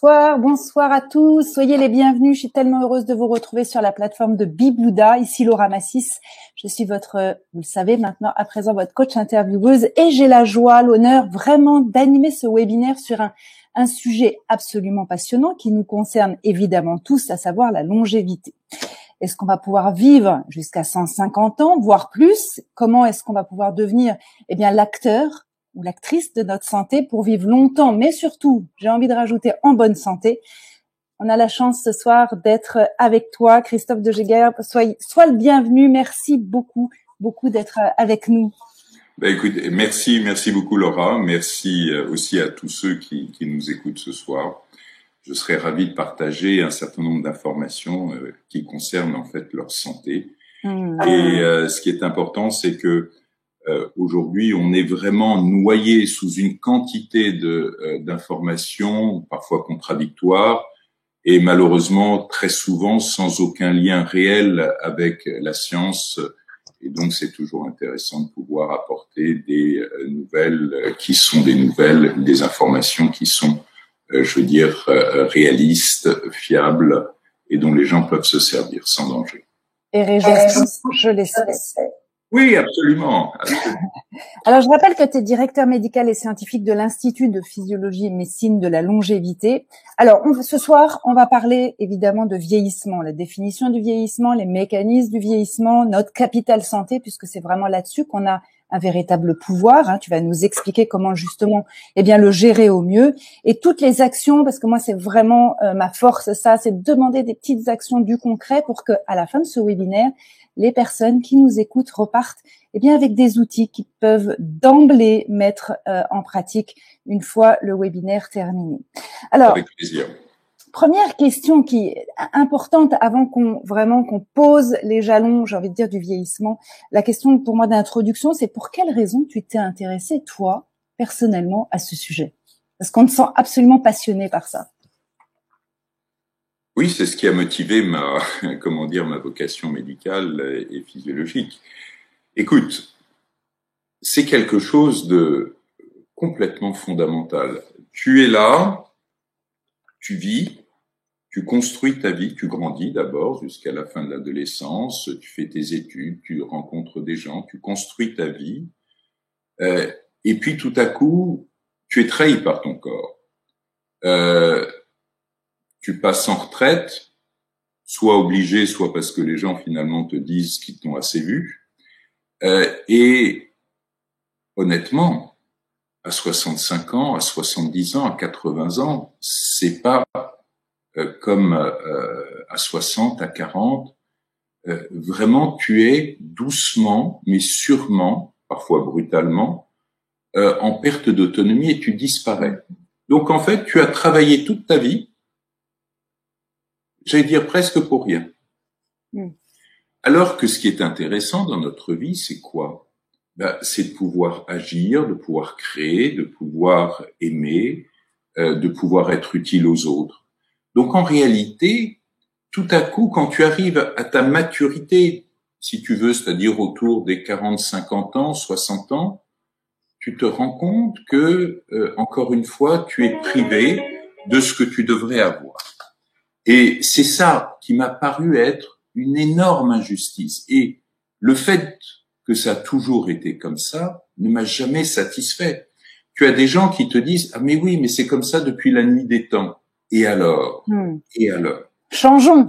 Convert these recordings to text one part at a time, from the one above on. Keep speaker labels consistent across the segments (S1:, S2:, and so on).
S1: bonsoir à tous. Soyez les bienvenus. Je suis tellement heureuse de vous retrouver sur la plateforme de Biblouda. Ici Laura Massis. Je suis votre, vous le savez maintenant, à présent votre coach intervieweuse et j'ai la joie, l'honneur vraiment d'animer ce webinaire sur un sujet absolument passionnant qui nous concerne évidemment tous, à savoir la longévité. Est-ce qu'on va pouvoir vivre jusqu'à 150 ans, voire plus? Comment est-ce qu'on va pouvoir devenir, l'acteur ou l'actrice de notre santé pour vivre longtemps, mais surtout, j'ai envie de rajouter en bonne santé. On a la chance ce soir d'être avec toi, Christophe de Jaeger. Sois le bienvenu. Merci beaucoup d'être avec nous.
S2: Écoute, merci beaucoup Laura. Merci aussi à tous ceux qui nous écoutent ce soir. Je serais ravi de partager un certain nombre d'informations qui concernent en fait leur santé. Et ce qui est important, c'est que aujourd'hui, on est vraiment noyé sous une quantité d'informations, parfois contradictoires, et malheureusement très souvent sans aucun lien réel avec la science. Et donc, c'est toujours intéressant de pouvoir apporter des nouvelles qui sont des informations qui sont, réalistes, fiables, et dont les gens peuvent se servir sans danger.
S1: Et réjouissant, je l'espère.
S2: Oui, absolument.
S1: Alors, je rappelle que tu es directeur médical et scientifique de l'Institut de physiologie et médecine de la longévité. Alors, ce soir, on va parler évidemment de vieillissement, la définition du vieillissement, les mécanismes du vieillissement, notre capital santé, puisque c'est vraiment là-dessus qu'on a un véritable pouvoir. Tu vas nous expliquer comment justement, le gérer au mieux et toutes les actions, parce que moi, c'est vraiment ma force, ça, c'est de demander des petites actions du concret pour que, à la fin de ce webinaire, les personnes qui nous écoutent repartent avec des outils qui peuvent d'emblée mettre en pratique une fois le webinaire terminé. Alors,
S2: avec plaisir.
S1: Première question qui est importante avant qu'on pose les jalons, j'ai envie de dire, du vieillissement. La question pour moi d'introduction, c'est pour quelle raison tu t'es intéressé, toi, personnellement, à ce sujet? Parce qu'on te sent absolument passionné par ça.
S2: Oui, c'est ce qui a motivé ma vocation médicale et physiologique. Écoute, c'est quelque chose de complètement fondamental. Tu es là, tu vis, tu construis ta vie, tu grandis d'abord jusqu'à la fin de l'adolescence, tu fais tes études, tu rencontres des gens, tu construis ta vie, et puis tout à coup, tu es trahi par ton corps. Tu passes en retraite, soit obligé, soit parce que les gens finalement te disent qu'ils t'ont assez vu. Et honnêtement, à 65 ans, à 70 ans, à 80 ans, c'est pas comme à 60, à 40. Vraiment, tu es doucement, mais sûrement, parfois brutalement, en perte d'autonomie et tu disparais. Donc en fait, tu as travaillé toute ta vie, j'allais dire presque pour rien. Alors que ce qui est intéressant dans notre vie, c'est quoi? C'est de pouvoir agir, de pouvoir créer, de pouvoir aimer, de pouvoir être utile aux autres. Donc en réalité, tout à coup, quand tu arrives à ta maturité, si tu veux, c'est-à-dire autour des 40, 50 ans, 60 ans, tu te rends compte que, encore une fois, tu es privé de ce que tu devrais avoir. Et c'est ça qui m'a paru être une énorme injustice. Et le fait que ça a toujours été comme ça ne m'a jamais satisfait. Tu as des gens qui te disent « Ah mais oui, mais c'est comme ça depuis la nuit des temps. » Et alors? Et alors?
S1: Changeons.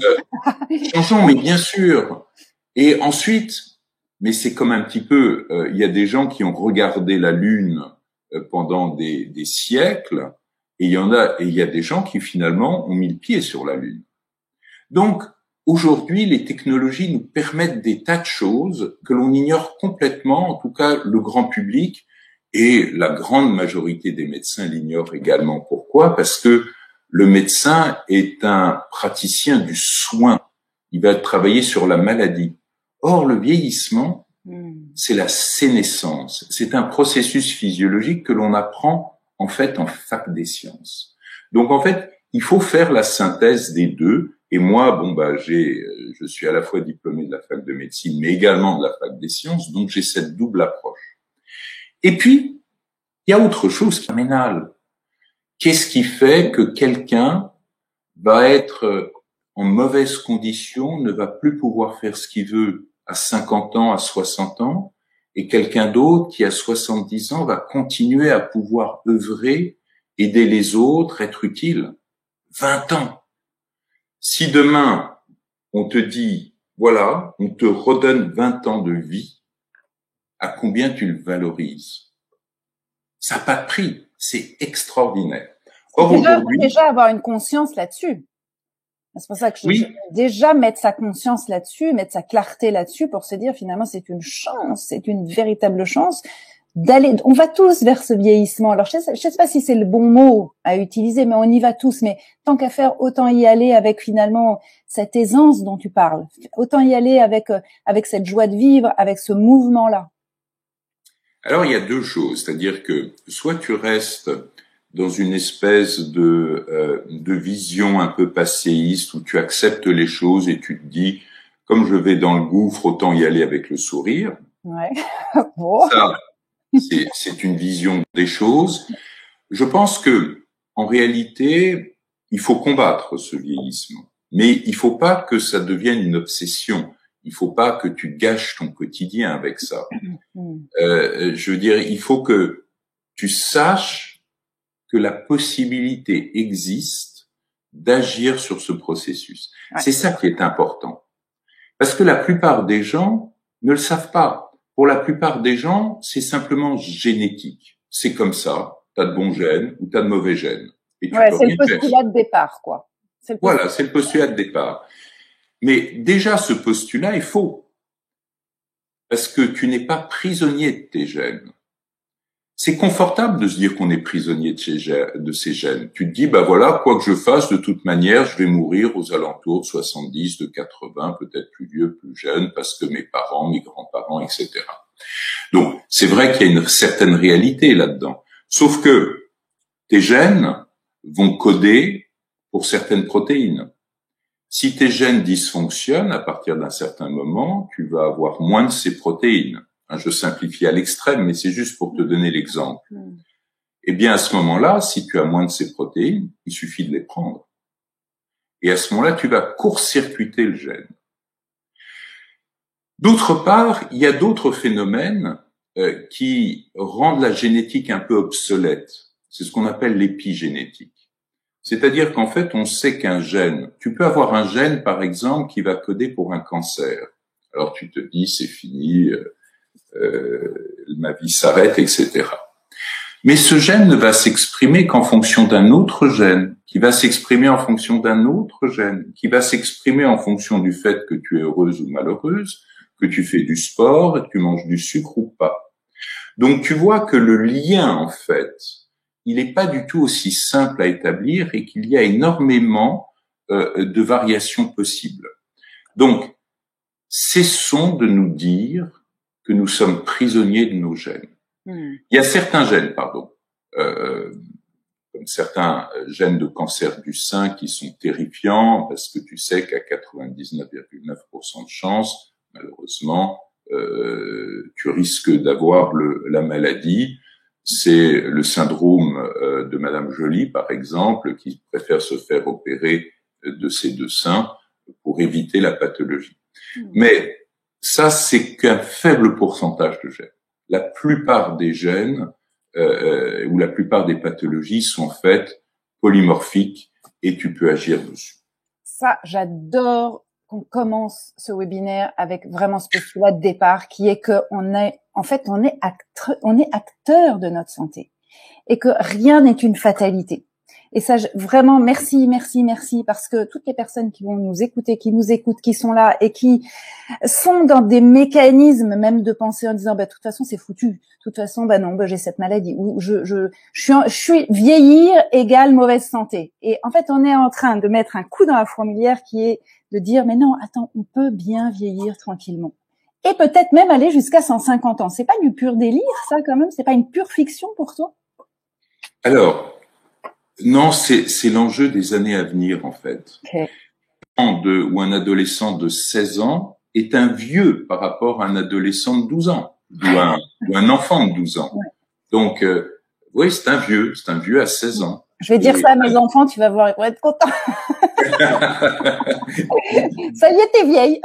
S2: Changeons, mais bien sûr. Et ensuite, mais c'est comme un petit peu, il y a des gens qui ont regardé la Lune pendant des siècles. Et il y a des gens qui finalement ont mis le pied sur la Lune. Donc, aujourd'hui, les technologies nous permettent des tas de choses que l'on ignore complètement, en tout cas le grand public, et la grande majorité des médecins l'ignorent également. Pourquoi? Parce que le médecin est un praticien du soin. Il va travailler sur la maladie. Or, le vieillissement, c'est la sénescence. C'est un processus physiologique que l'on apprend en fait en fac des sciences. Donc en fait, il faut faire la synthèse des deux. Et moi, je suis à la fois diplômé de la fac de médecine, mais également de la fac des sciences, donc j'ai cette double approche. Et puis, il y a autre chose qui est phénoménal. Qu'est-ce qui fait que quelqu'un va être en mauvaise condition, ne va plus pouvoir faire ce qu'il veut à 50 ans, à 60 ans, et quelqu'un d'autre qui à 70 ans va continuer à pouvoir œuvrer, aider les autres, être utile? 20 ans. Si demain, on te dit, voilà, on te redonne 20 ans de vie, à combien tu le valorises? Ça n'a pas de prix. C'est extraordinaire.
S1: Or, aujourd'hui, déjà avoir une conscience là-dessus. C'est pour ça que je déjà mettre sa conscience là-dessus, mettre sa clarté là-dessus pour se dire finalement c'est une chance, c'est une véritable chance d'aller. On va tous vers ce vieillissement. Alors je sais pas si c'est le bon mot à utiliser, mais on y va tous. Mais tant qu'à faire, autant y aller avec finalement cette aisance dont tu parles. Autant y aller avec cette joie de vivre, avec ce mouvement-là.
S2: Alors il y a deux choses, c'est-à-dire que soit tu restes dans une espèce de vision un peu passéiste où tu acceptes les choses et tu te dis, comme je vais dans le gouffre, autant y aller avec le sourire.
S1: Ouais. Bon.
S2: Ça, c'est une vision des choses. Je pense que, en réalité, il faut combattre ce vieillissement. Mais il faut pas que ça devienne une obsession. Il faut pas que tu gâches ton quotidien avec ça. Je veux dire, il faut que tu saches que la possibilité existe d'agir sur ce processus. Ouais. C'est ça qui est important. Parce que la plupart des gens ne le savent pas. Pour la plupart des gens, c'est simplement génétique. C'est comme ça. T'as de bons gènes ou t'as de mauvais gènes.
S1: Et ouais, c'est le postulat de départ, quoi.
S2: Voilà, c'est le postulat de départ. Mais déjà, ce postulat est faux. Parce que tu n'es pas prisonnier de tes gènes. C'est confortable de se dire qu'on est prisonnier de ses gènes. Tu te dis, bah voilà, quoi que je fasse, de toute manière, je vais mourir aux alentours de 70, de 80, peut-être plus vieux, plus jeune, parce que mes parents, mes grands-parents, etc. Donc, c'est vrai qu'il y a une certaine réalité là-dedans. Sauf que tes gènes vont coder pour certaines protéines. Si tes gènes dysfonctionnent, à partir d'un certain moment, tu vas avoir moins de ces protéines. Je simplifie à l'extrême, mais c'est juste pour te donner l'exemple. Eh bien, à ce moment-là, si tu as moins de ces protéines, il suffit de les prendre. Et à ce moment-là, tu vas court-circuiter le gène. D'autre part, il y a d'autres phénomènes qui rendent la génétique un peu obsolète. C'est ce qu'on appelle l'épigénétique. C'est-à-dire qu'en fait, on sait qu'un gène, tu peux avoir un gène, par exemple, qui va coder pour un cancer. Alors tu te dis, c'est fini, ma vie s'arrête, etc. Mais ce gène ne va s'exprimer qu'en fonction d'un autre gène, qui va s'exprimer en fonction d'un autre gène, qui va s'exprimer en fonction du fait que tu es heureuse ou malheureuse, que tu fais du sport, que tu manges du sucre ou pas. Donc tu vois que le lien, en fait, il n'est pas du tout aussi simple à établir et qu'il y a énormément de variations possibles. Donc, cessons de nous dire que nous sommes prisonniers de nos gènes. Il y a certains gènes, comme certains gènes de cancer du sein qui sont terrifiants parce que tu sais qu'à 99,9% de chance, malheureusement, tu risques d'avoir la maladie. C'est le syndrome de Madame Joly, par exemple, qui préfère se faire opérer de ses deux seins pour éviter la pathologie. Mais ça, c'est qu'un faible pourcentage de gènes. La plupart des gènes ou la plupart des pathologies sont faites polymorphiques et tu peux agir dessus.
S1: Ça, j'adore qu'on commence ce webinaire avec vraiment ce postulat de départ qui est que on est acteur de notre santé et que rien n'est une fatalité. Et ça, vraiment, merci, parce que toutes les personnes qui vont nous écouter, qui nous écoutent, qui sont là et qui sont dans des mécanismes même de pensée en disant, bah, de toute façon, c'est foutu. De toute façon, bah non, bah, j'ai cette maladie. Ou je suis vieillir égale mauvaise santé. Et en fait, on est en train de mettre un coup dans la fourmilière qui est de dire, mais non, attends, on peut bien vieillir tranquillement. Et peut-être même aller jusqu'à 150 ans. C'est pas du pur délire, ça, quand même? C'est pas une pure fiction pour toi?
S2: Alors, non, c'est l'enjeu des années à venir, en fait.
S1: Okay.
S2: Ou un adolescent de 16 ans est un vieux par rapport à un adolescent de 12 ans, ou un enfant de 12 ans. Ouais. Donc, oui, c'est un vieux à 16 ans.
S1: Je vais dire ça à mes enfants, tu vas voir, ils vont être contents. Ça y est, t'es vieille.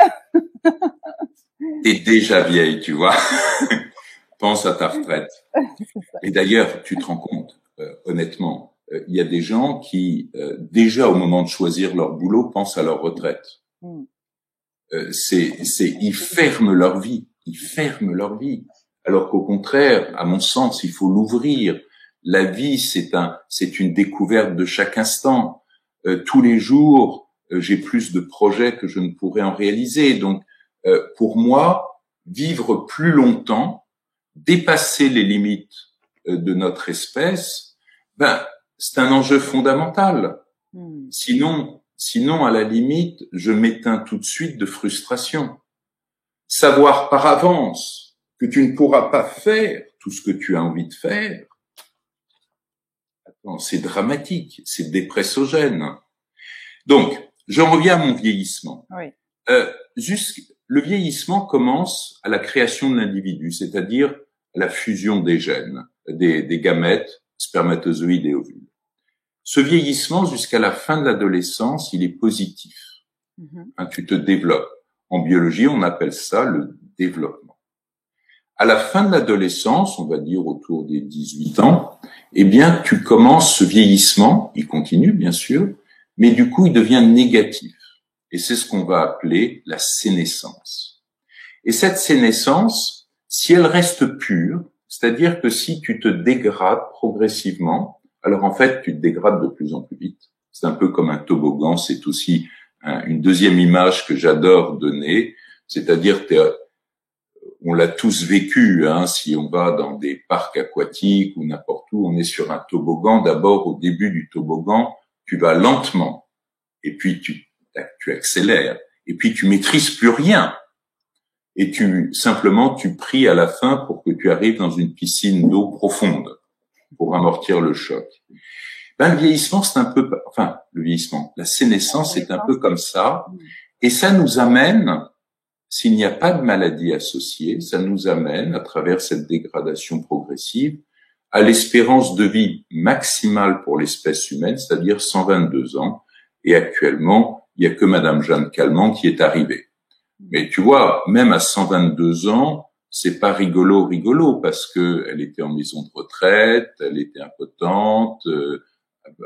S2: T'es déjà vieille, tu vois. Pense à ta retraite. Et d'ailleurs, tu te rends compte, honnêtement, il y a des gens qui, déjà au moment de choisir leur boulot, pensent à leur retraite. Ils ferment leur vie. Ils ferment leur vie. Alors qu'au contraire, à mon sens, il faut l'ouvrir. La vie, c'est une découverte de chaque instant. Tous les jours, j'ai plus de projets que je ne pourrais en réaliser. Donc, pour moi, vivre plus longtemps, dépasser les limites de notre espèce, c'est un enjeu fondamental. Sinon, à la limite, je m'éteins tout de suite de frustration. Savoir par avance que tu ne pourras pas faire tout ce que tu as envie de faire, c'est dramatique, c'est dépressogène. Donc, j'en reviens à mon vieillissement.
S1: Oui.
S2: Le vieillissement commence à la création de l'individu, c'est-à-dire la fusion des gènes, des gamètes, spermatozoïdes et ovules. Ce vieillissement, jusqu'à la fin de l'adolescence, il est positif. Tu te développes. En biologie, on appelle ça le développement. À la fin de l'adolescence, on va dire autour des 18 ans, eh bien, tu commences ce vieillissement, il continue bien sûr, mais du coup, il devient négatif. Et c'est ce qu'on va appeler la sénescence. Et cette sénescence, si elle reste pure, c'est-à-dire que si tu te dégrades progressivement, alors en fait, tu te dégrades de plus en plus vite. C'est un peu comme un toboggan, c'est aussi une deuxième image que j'adore donner, c'est-à-dire on l'a tous vécu, si on va dans des parcs aquatiques ou n'importe où, on est sur un toboggan. D'abord, au début du toboggan, tu vas lentement, et puis tu accélères, et puis tu maîtrises plus rien, et tu pries à la fin pour que tu arrives dans une piscine d'eau profonde pour amortir le choc. Le vieillissement, c'est un peu, la sénescence, c'est un peu comme ça, et ça nous amène, s'il n'y a pas de maladie associée, ça nous amène, à travers cette dégradation progressive, à l'espérance de vie maximale pour l'espèce humaine, c'est-à-dire 122 ans. Et actuellement, il n'y a que Madame Jeanne Calment qui est arrivée. Mais tu vois, même à 122 ans, c'est pas rigolo, parce que elle était en maison de retraite, elle était impotente,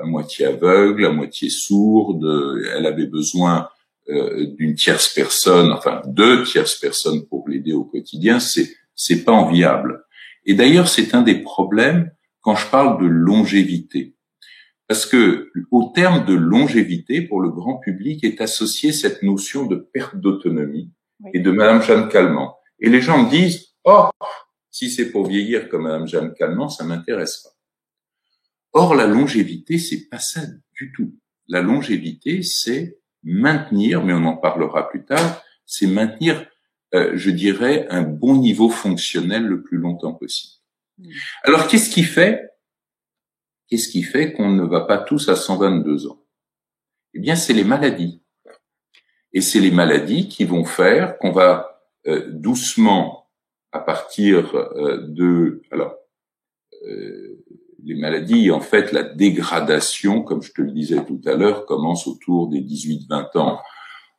S2: à moitié aveugle, à moitié sourde, elle avait besoin d'une tierce personne, enfin deux tierces personnes pour l'aider au quotidien, c'est pas enviable. Et d'ailleurs, c'est un des problèmes quand je parle de longévité. Parce que au terme de longévité, pour le grand public, est associée cette notion de perte d'autonomie et de Madame Jeanne Calment. Et les gens me disent, si c'est pour vieillir comme Madame Jeanne Calment, ça m'intéresse pas. Or, la longévité, c'est pas ça du tout. La longévité, c'est maintenir, mais on en parlera plus tard, c'est maintenir, je dirais, un bon niveau fonctionnel le plus longtemps possible. Alors, qu'est-ce qui fait qu'on ne va pas tous à 122 ans? Eh bien, c'est les maladies. Et c'est les maladies qui vont faire qu'on va doucement, à partir les maladies, en fait, la dégradation, comme je te le disais tout à l'heure, commence autour des 18-20 ans.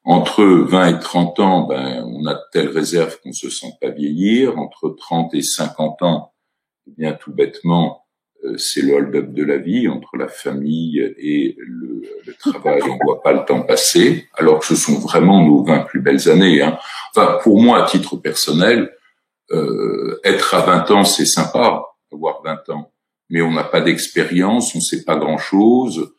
S2: Entre 20 et 30 ans, on a de telles réserves qu'on se sent pas vieillir. Entre 30 et 50 ans, eh bien, tout bêtement, c'est le hold-up de la vie. Entre la famille et le travail, on voit pas le temps passer, alors que ce sont vraiment nos 20 plus belles années. Enfin, pour moi, à titre personnel, être à 20 ans, c'est sympa, avoir 20 ans. Mais on n'a pas d'expérience, on sait pas grand-chose.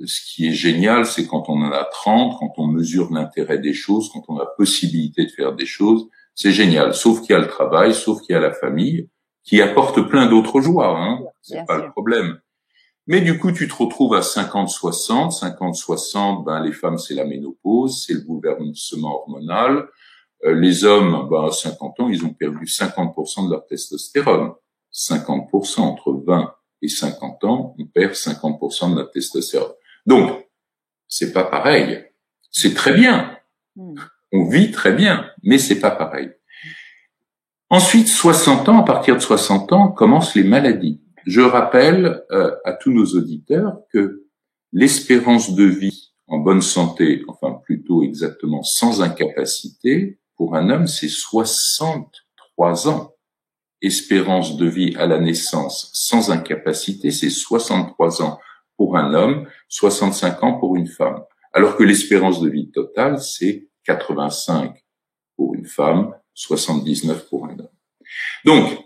S2: Ce qui est génial, c'est quand on en a 30, quand on mesure l'intérêt des choses, quand on a la possibilité de faire des choses, c'est génial. Sauf qu'il y a le travail, sauf qu'il y a la famille, qui apporte plein d'autres joies, c'est pas le problème. Mais du coup, tu te retrouves à 50-60. 50-60, les femmes, c'est la ménopause, c'est le bouleversement hormonal. Les hommes, à 50 ans, ils ont perdu 50% de leur testostérone. 50%, entre 20 et 50 ans, on perd 50% de notre testostérone. Donc, c'est pas pareil. C'est très bien. On vit très bien, mais c'est pas pareil. Ensuite, 60 ans, à partir de 60 ans, commencent les maladies. je rappelle à tous nos auditeurs que l'espérance de vie en bonne santé, enfin plutôt exactement sans incapacité, pour un homme, c'est 63 ans. Espérance de vie à la naissance sans incapacité, c'est 63 ans pour un homme, 65 ans pour une femme. Alors que l'espérance de vie totale, c'est 85 pour une femme, 79 pour un homme. Donc,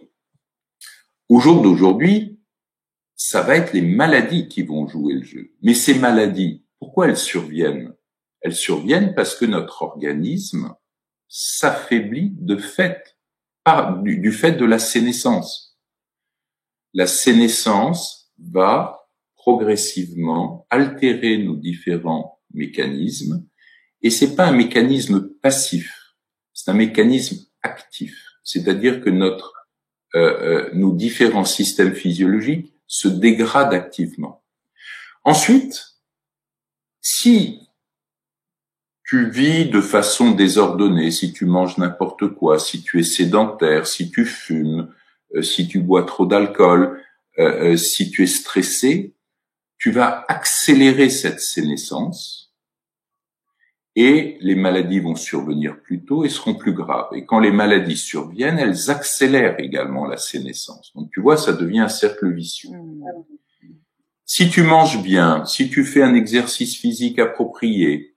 S2: au jour d'aujourd'hui, ça va être les maladies qui vont jouer le jeu. Mais ces maladies, pourquoi elles surviennent? Elles surviennent parce que notre organisme s'affaiblit de fait, du fait de la sénescence. La sénescence va progressivement altérer nos différents mécanismes, et c'est pas un mécanisme passif, c'est un mécanisme actif. C'est-à-dire que nos différents systèmes physiologiques se dégradent activement. Ensuite, si tu vis de façon désordonnée, si tu manges n'importe quoi, si tu es sédentaire, si tu fumes, si tu bois trop d'alcool, si tu es stressé, tu vas accélérer cette sénescence et les maladies vont survenir plus tôt et seront plus graves. Et quand les maladies surviennent, elles accélèrent également la sénescence. Donc tu vois, ça devient un cercle vicieux. Si tu manges bien, si tu fais un exercice physique approprié,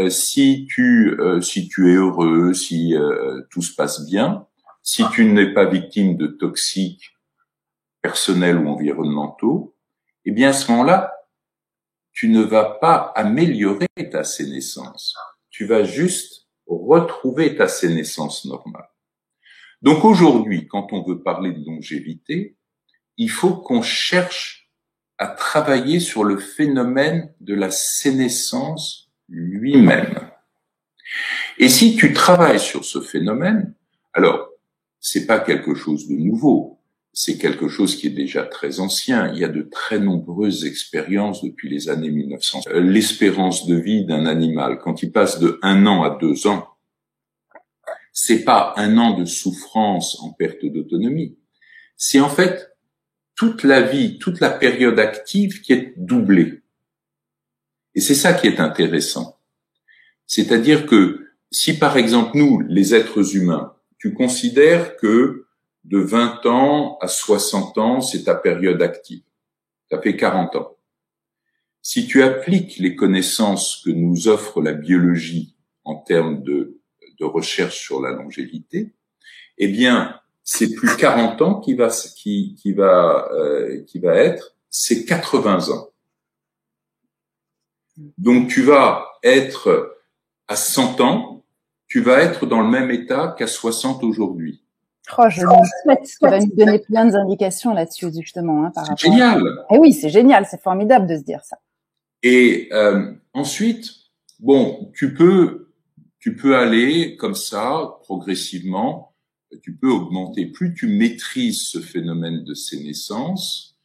S2: si tu es heureux, si tout se passe bien, si tu n'es pas victime de toxiques personnels ou environnementaux, eh bien à ce moment-là, tu ne vas pas améliorer ta sénescence. Tu vas juste retrouver ta sénescence normale. Donc aujourd'hui, quand on veut parler de longévité, il faut qu'on cherche à travailler sur le phénomène de la sénescence lui-même. Et si tu travailles sur ce phénomène, alors, c'est pas quelque chose de nouveau. C'est quelque chose qui est déjà très ancien. Il y a de très nombreuses expériences depuis les années 1900. L'espérance de vie d'un animal, quand il passe de 1 an à 2 ans, c'est pas 1 an de souffrance en perte d'autonomie. C'est en fait toute la vie, toute la période active qui est doublée. Et c'est ça qui est intéressant. C'est-à-dire que si par exemple nous, les êtres humains, tu considères que de 20 ans à 60 ans, c'est ta période active. Ça fait 40 ans. Si tu appliques les connaissances que nous offre la biologie en termes de recherche sur la longévité, eh bien, c'est plus 40 ans qui va être, c'est 80 ans. Donc, tu vas être à 100 ans, tu vas être dans le même état qu'à 60 aujourd'hui.
S1: Oh, je m'en souhaite. Tu vas nous donner plein d'indications là-dessus, justement. Par rapport
S2: génial.
S1: Eh oui, c'est génial. C'est formidable de se dire ça.
S2: Et ensuite, bon, tu peux aller comme ça, progressivement. Tu peux augmenter. Plus tu maîtrises ce phénomène de sénescence,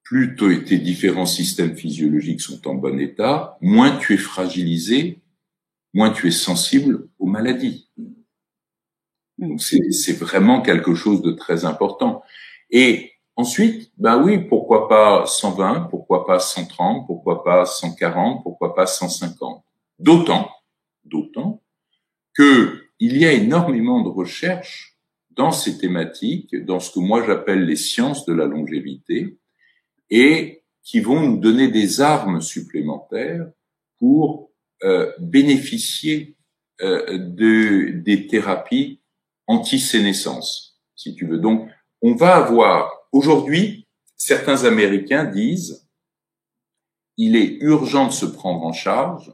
S2: plus tes différents systèmes physiologiques sont en bon état, moins tu es fragilisé, moins tu es sensible aux maladies. Donc c'est vraiment quelque chose de très important. Et ensuite, ben oui, pourquoi pas 120, pourquoi pas 130, pourquoi pas 140, pourquoi pas 150. D'autant que il y a énormément de recherches dans ces thématiques, dans ce que moi j'appelle les sciences de la longévité, et qui vont nous donner des armes supplémentaires pour bénéficier des thérapies anti-sénescence, si tu veux. Donc, on va avoir, aujourd'hui, certains Américains disent, il est urgent de se prendre en charge,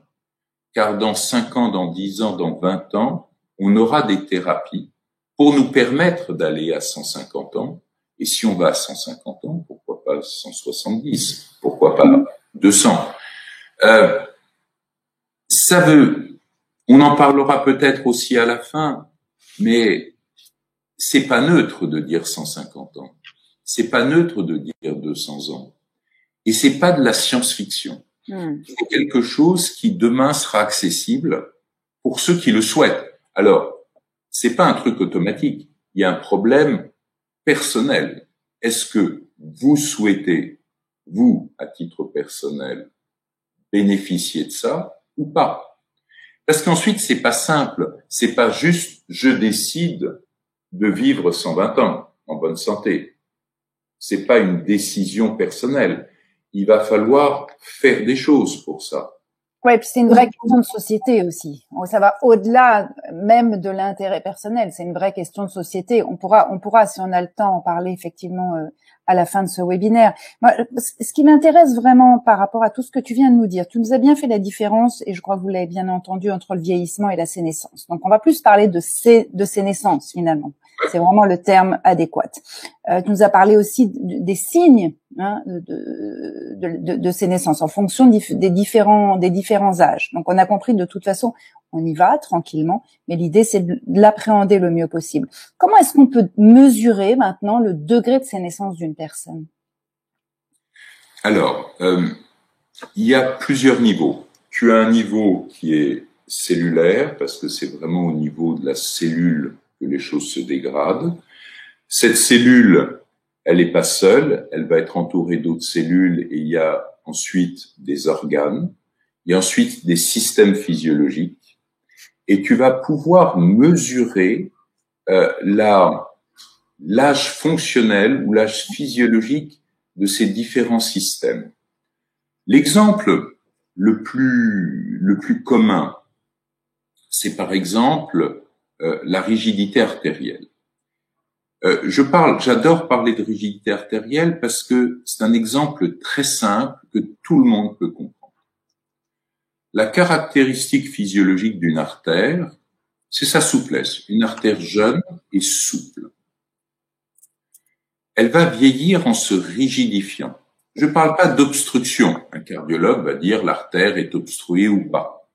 S2: car dans 5 ans, dans 10 ans, dans 20 ans, on aura des thérapies pour nous permettre d'aller à 150 ans. Et si on va à 150 ans, pourquoi pas 170? Pourquoi pas 200? On en parlera peut-être aussi à la fin, mais c'est pas neutre de dire 150 ans. C'est pas neutre de dire 200 ans. Et c'est pas de la science-fiction. C'est quelque chose qui demain sera accessible pour ceux qui le souhaitent. Alors, c'est pas un truc automatique. Il y a un problème personnel. est-ce que vous souhaitez, vous, à titre personnel, bénéficier de ça ou pas? Parce qu'ensuite, c'est pas simple. C'est pas juste je décide de vivre 120 ans en bonne santé. C'est pas une décision personnelle. Il va falloir faire des choses pour ça.
S1: Ouais, puis c'est une vraie question de société aussi. Ça va au-delà même de l'intérêt personnel. C'est une vraie question de société. On pourra, si on a le temps, en parler effectivement à la fin de ce webinaire. Moi, ce qui m'intéresse vraiment par rapport à tout ce que tu viens de nous dire, tu nous as bien fait la différence, et je crois que vous l'avez bien entendu, entre le vieillissement et la sénescence. Donc, on va plus parler de sénescence finalement. C'est vraiment le terme adéquat. Tu nous as parlé aussi des signes de sénescence en fonction des différents âges. Donc, on a compris de toute façon, on y va tranquillement, mais l'idée, c'est de l'appréhender le mieux possible. Comment est-ce qu'on peut mesurer maintenant le degré de sénescence d'une personne?
S2: Alors, il y a plusieurs niveaux. Tu as un niveau qui est cellulaire, parce que c'est vraiment au niveau de la cellule que les choses se dégradent. Cette cellule, elle n'est pas seule, elle va être entourée d'autres cellules, et il y a ensuite des organes, il y a ensuite des systèmes physiologiques, et tu vas pouvoir mesurer l'âge fonctionnel ou l'âge physiologique de ces différents systèmes. L'exemple le plus commun, c'est par exemple la rigidité artérielle. J'adore parler de rigidité artérielle parce que c'est un exemple très simple que tout le monde peut comprendre. La caractéristique physiologique d'une artère, c'est sa souplesse. Une artère jeune et souple. Elle va vieillir en se rigidifiant. Je ne parle pas d'obstruction. Un cardiologue va dire l'artère est obstruée ou pas.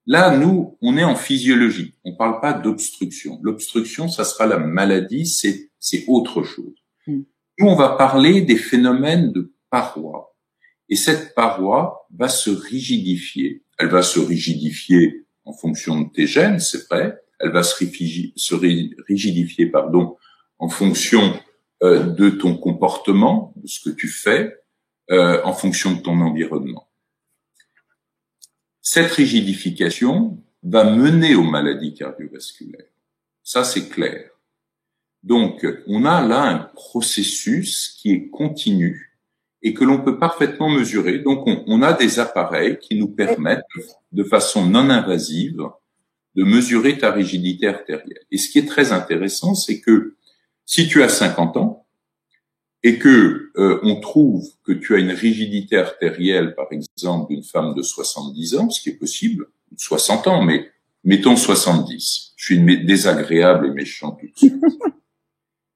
S2: Là, nous, on est en physiologie. On ne parle pas d'obstruction. L'obstruction, ça sera la maladie, c'est autre chose. Nous, on va parler des phénomènes de paroi. Et cette paroi va se rigidifier. Elle va se rigidifier en fonction de tes gènes, c'est vrai. Elle va se rigidifier, en fonction de ton comportement, de ce que tu fais, en fonction de ton environnement. Cette rigidification va mener aux maladies cardiovasculaires. Ça, c'est clair. Donc, on a là un processus qui est continu et que l'on peut parfaitement mesurer. Donc, on a des appareils qui nous permettent, de façon non invasive, de mesurer ta rigidité artérielle. Et ce qui est très intéressant, c'est que si tu as 50 ans et que on trouve que tu as une rigidité artérielle, par exemple, d'une femme de 70 ans, ce qui est possible, 60 ans, mais mettons 70. Je suis désagréable et méchant tout de suite.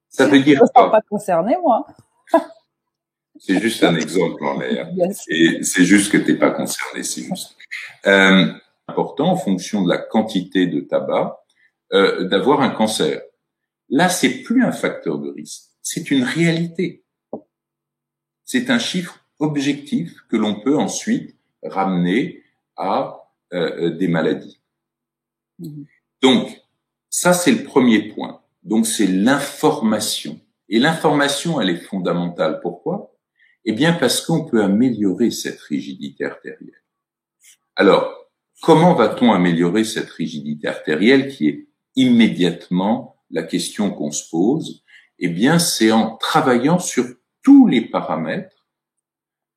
S2: Ça veut dire
S1: quoi? Je ne pas concerné, moi.
S2: C'est juste un exemple en l'air. Yes. Et c'est juste que tu n'es pas concerné, c'est juste. Important, en fonction de la quantité de tabac, d'avoir un cancer. Là, c'est plus un facteur de risque. C'est une réalité. C'est un chiffre objectif que l'on peut ensuite ramener à des maladies. Donc, ça, c'est le premier point. Donc, c'est l'information. Et l'information, elle est fondamentale. Pourquoi? Eh bien, parce qu'on peut améliorer cette rigidité artérielle. Alors, comment va-t-on améliorer cette rigidité artérielle qui est immédiatement la question qu'on se pose? Eh bien, c'est en travaillant sur tous les paramètres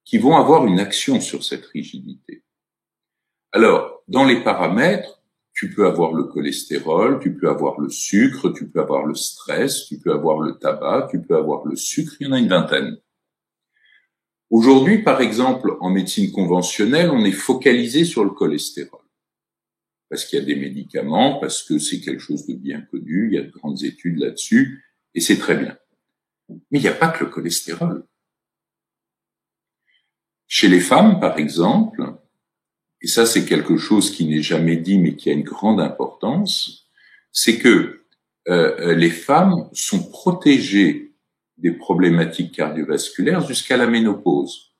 S2: qui vont avoir une action sur cette rigidité. Alors, dans les paramètres, tu peux avoir le cholestérol, tu peux avoir le sucre, tu peux avoir le stress, tu peux avoir le tabac, tu peux avoir le sucre, il y en a une vingtaine. Aujourd'hui, par exemple, en médecine conventionnelle, on est focalisé sur le cholestérol. Parce qu'il y a des médicaments, parce que c'est quelque chose de bien connu, il y a de grandes études là-dessus, et c'est très bien. Mais il n'y a pas que le cholestérol. Chez les femmes, par exemple, et ça c'est quelque chose qui n'est jamais dit mais qui a une grande importance, c'est que les femmes sont protégées des problématiques cardiovasculaires jusqu'à la ménopause.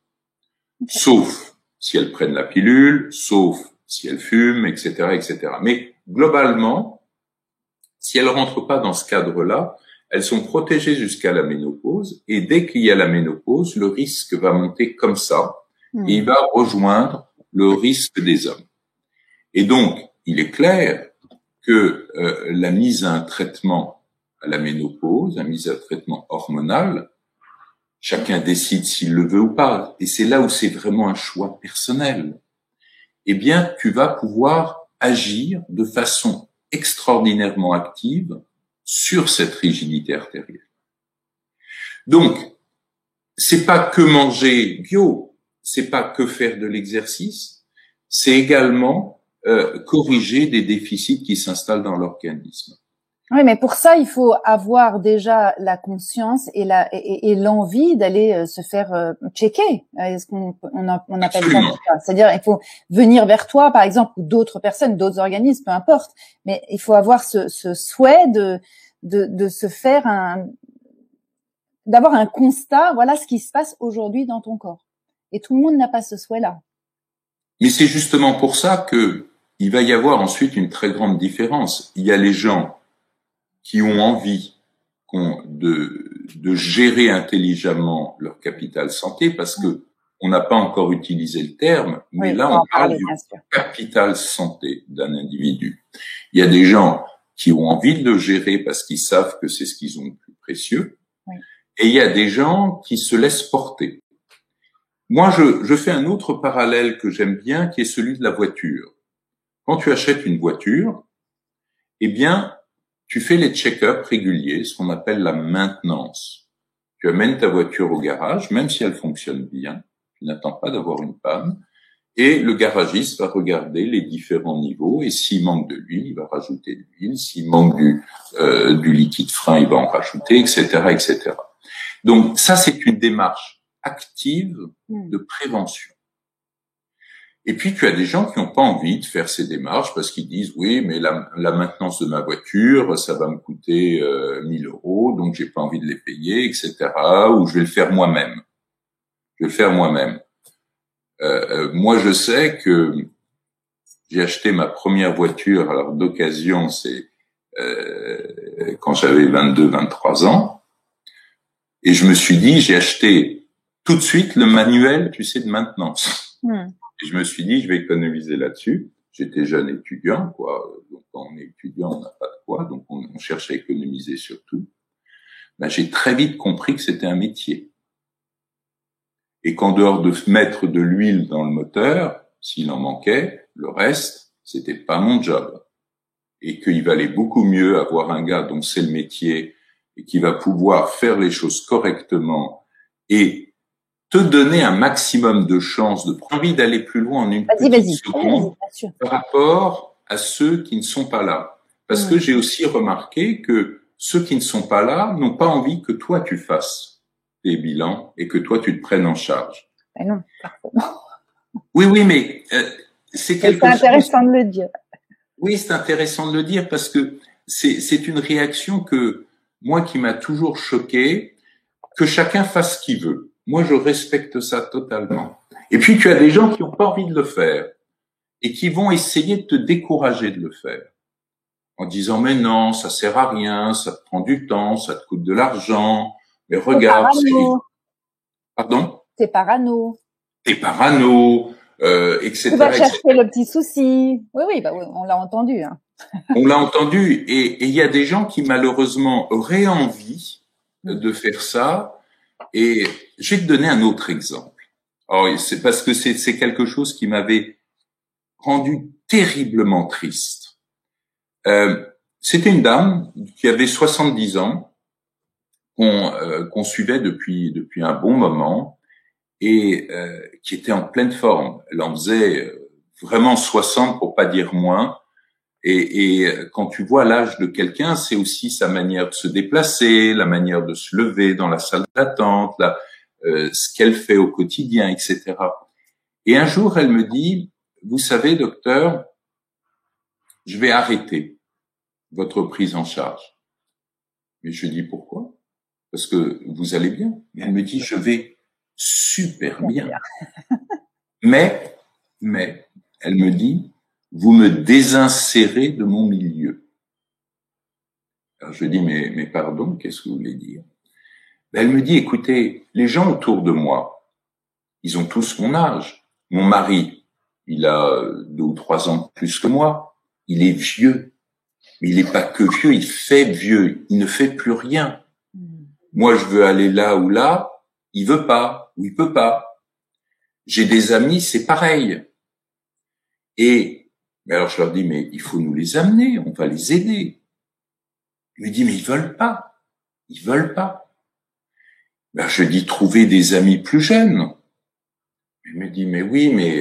S2: Sauf si elles prennent la pilule, sauf si elles fument, etc., etc. Mais globalement, si elles rentrent pas dans ce cadre-là, elles sont protégées jusqu'à la ménopause, et dès qu'il y a la ménopause, le risque va monter comme ça, et il va rejoindre le risque des hommes. Et donc, il est clair que la mise à un traitement à la ménopause, la mise à un traitement hormonal, chacun décide s'il le veut ou pas, et c'est là où c'est vraiment un choix personnel. Eh bien, tu vas pouvoir agir de façon extraordinairement active sur cette rigidité artérielle. Donc, c'est pas que manger bio, c'est pas que faire de l'exercice, c'est également corriger des déficits qui s'installent dans l'organisme.
S1: Oui, mais pour ça, il faut avoir déjà la conscience et l'envie d'aller se faire checker. Est-ce qu'on appelle ça? C'est-à-dire, il faut venir vers toi, par exemple, ou d'autres personnes, d'autres organismes, peu importe. Mais il faut avoir ce souhait de se faire d'avoir un constat. Voilà ce qui se passe aujourd'hui dans ton corps. Et tout le monde n'a pas ce souhait-là.
S2: Mais c'est justement pour ça que il va y avoir ensuite une très grande différence. Il y a les gens qui ont envie de gérer intelligemment leur capital santé, parce que on n'a pas encore utilisé le terme, mais oui, là on parle du capital santé d'un individu. Il y a des gens qui ont envie de le gérer parce qu'ils savent que c'est ce qu'ils ont de plus précieux, oui. Et il y a des gens qui se laissent porter. Moi, je fais un autre parallèle que j'aime bien, qui est celui de la voiture. Quand tu achètes une voiture, eh bien, tu fais les check-ups réguliers, ce qu'on appelle la maintenance. Tu amènes ta voiture au garage, même si elle fonctionne bien, tu n'attends pas d'avoir une panne, et le garagiste va regarder les différents niveaux, et s'il manque de l'huile, il va rajouter de l'huile, s'il manque du liquide frein, il va en rajouter, etc., etc. Donc ça, c'est une démarche active de prévention. Et puis, tu as des gens qui n'ont pas envie de faire ces démarches parce qu'ils disent, oui, mais la maintenance de ma voiture, ça va me coûter 1000 €, donc j'ai pas envie de les payer, etc., ou je vais le faire moi-même. Moi, je sais que j'ai acheté ma première voiture, alors d'occasion, c'est quand j'avais 22, 23 ans, et je me suis dit, j'ai acheté tout de suite le manuel, tu sais, de maintenance. Et je me suis dit, je vais économiser là-dessus. J'étais jeune étudiant, quoi. Donc, quand on est étudiant, on n'a pas de quoi. Donc, on cherche à économiser sur tout. Ben, j'ai très vite compris que c'était un métier. Et qu'en dehors de mettre de l'huile dans le moteur, s'il en manquait, le reste, c'était pas mon job. Et qu'il valait beaucoup mieux avoir un gars dont c'est le métier et qui va pouvoir faire les choses correctement et te donner un maximum de chances, de prendre envie d'aller plus loin en une petite seconde par rapport à ceux qui ne sont pas là. Parce que j'ai aussi remarqué que ceux qui ne sont pas là n'ont pas envie que toi tu fasses tes bilans et que toi tu te prennes en charge.
S1: Mais non, parfaitement.
S2: Oui, mais c'est quelque chose...
S1: C'est intéressant de le dire.
S2: Oui, c'est intéressant de le dire parce que c'est une réaction que moi qui m'a toujours choqué, que chacun fasse ce qu'il veut. Moi, je respecte ça totalement. Et puis, tu as des gens qui n'ont pas envie de le faire et qui vont essayer de te décourager de le faire en disant, mais non, ça sert à rien, ça te prend du temps, ça te coûte de l'argent, mais regarde. Pardon?
S1: T'es parano.
S2: T'es parano, etc.
S1: Tu vas chercher le petit souci. Oui, on l'a entendu. Hein.
S2: On l'a entendu. Et il y a des gens qui, malheureusement, auraient envie de faire ça. Et je vais te donner un autre exemple. Alors, c'est parce que c'est quelque chose qui m'avait rendu terriblement triste. C'était une dame qui avait 70 ans, qu'on suivait depuis un bon moment et qui était en pleine forme. Elle en faisait vraiment 60 pour pas dire moins. Et quand tu vois l'âge de quelqu'un, c'est aussi sa manière de se déplacer, la manière de se lever dans la salle d'attente, ce qu'elle fait au quotidien, etc. Et un jour, elle me dit, vous savez, docteur, je vais arrêter votre prise en charge. Mais je dis pourquoi? Parce que vous allez bien. Et elle me dit, je vais super bien. Mais, elle me dit, vous me désinsérez de mon milieu. Alors je dis, mais pardon, qu'est-ce que vous voulez dire? Ben, elle me dit, écoutez, les gens autour de moi, ils ont tous mon âge. Mon mari, il a 2 ou 3 ans de plus que moi. Il est vieux. Mais il n'est pas que vieux, il fait vieux. Il ne fait plus rien. Moi, je veux aller là ou là. Il veut pas, ou il peut pas. J'ai des amis, c'est pareil. Mais alors je leur dis, mais il faut nous les amener, on va les aider. Il me dit, mais ils veulent pas. Ils veulent pas. Ben, je dis, trouvez des amis plus jeunes. Il me dit, mais oui, mais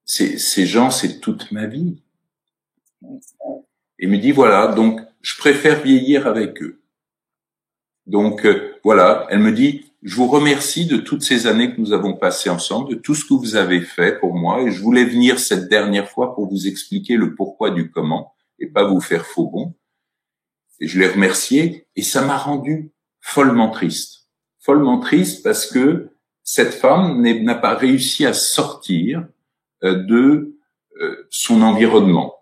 S2: ces gens, c'est toute ma vie. Il me dit, voilà, donc je préfère vieillir avec eux. Donc voilà, elle me dit, je vous remercie de toutes ces années que nous avons passées ensemble, de tout ce que vous avez fait pour moi, et je voulais venir cette dernière fois pour vous expliquer le pourquoi du comment, et pas vous faire faux bon. Et je l'ai remercié, et ça m'a rendu follement triste. Follement triste parce que cette femme n'a pas réussi à sortir de son environnement.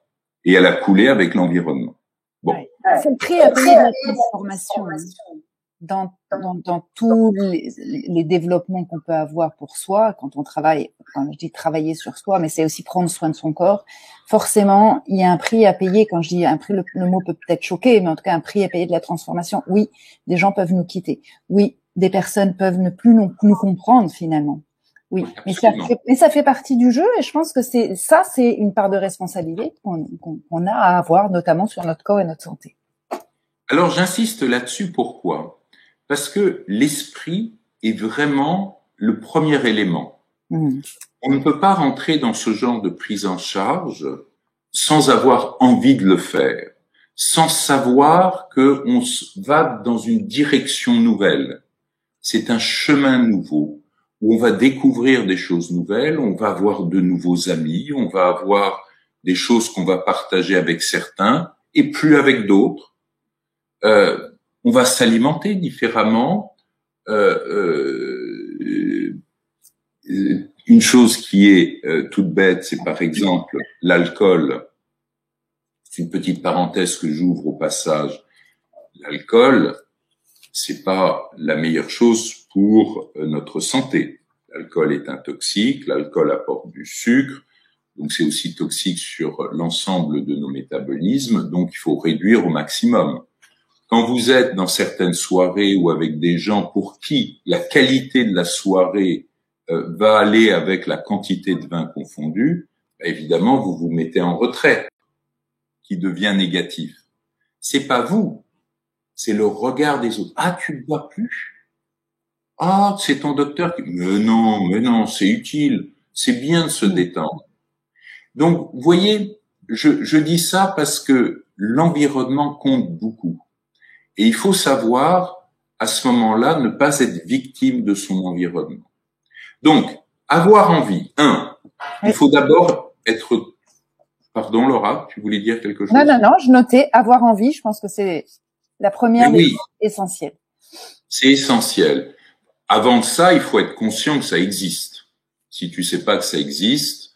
S2: Et elle a coulé avec l'environnement. Bon.
S1: C'est le prix à payer de la transformation. Dans tous les développements qu'on peut avoir pour soi, quand on travaille, quand je dis travailler sur soi, mais c'est aussi prendre soin de son corps, forcément, il y a un prix à payer. Quand je dis un prix, le mot peut peut-être choquer, mais en tout cas, un prix à payer de la transformation. Oui, des gens peuvent nous quitter. Oui, des personnes peuvent ne plus nous comprendre finalement. Oui, mais ça fait partie du jeu, et je pense que c'est une part de responsabilité qu'on a à avoir, notamment sur notre corps et notre santé.
S2: Alors, j'insiste là-dessus, pourquoi? Parce que l'esprit est vraiment le premier élément. On ne peut pas rentrer dans ce genre de prise en charge sans avoir envie de le faire, sans savoir qu'on va dans une direction nouvelle. C'est un chemin nouveau où on va découvrir des choses nouvelles, on va avoir de nouveaux amis, on va avoir des choses qu'on va partager avec certains et plus avec d'autres. On va s'alimenter différemment. Une chose qui est toute bête, c'est par exemple l'alcool. C'est une petite parenthèse que j'ouvre au passage. L'alcool, c'est pas la meilleure chose pour notre santé. L'alcool est un toxique, l'alcool apporte du sucre, donc c'est aussi toxique sur l'ensemble de nos métabolismes, donc il faut réduire au maximum. Quand vous êtes dans certaines soirées ou avec des gens pour qui la qualité de la soirée va aller avec la quantité de vin confondu, évidemment, vous vous mettez en retrait, qui devient négatif. C'est pas vous, c'est le regard des autres. Ah, tu ne bois plus? Ah, c'est ton docteur qui... Mais non, c'est utile. C'est bien de se détendre. Donc, vous voyez, je dis ça parce que l'environnement compte beaucoup. Et il faut savoir, à ce moment-là, ne pas être victime de son environnement. Donc, avoir envie. Il faut d'abord être... Pardon, Laura, tu voulais dire quelque chose?
S1: Non, je notais avoir envie. Je pense que c'est la première des choses essentielles.
S2: C'est essentiel. Avant ça, il faut être conscient que ça existe. Si tu sais pas que ça existe,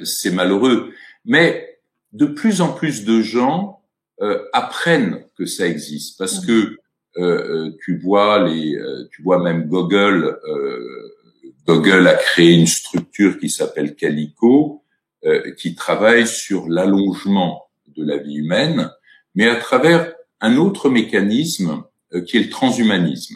S2: c'est malheureux. Mais de plus en plus de gens apprennent que ça existe, parce que tu vois même Google. Google a créé une structure qui s'appelle Calico, qui travaille sur l'allongement de la vie humaine, mais à travers un autre mécanisme qui est le transhumanisme.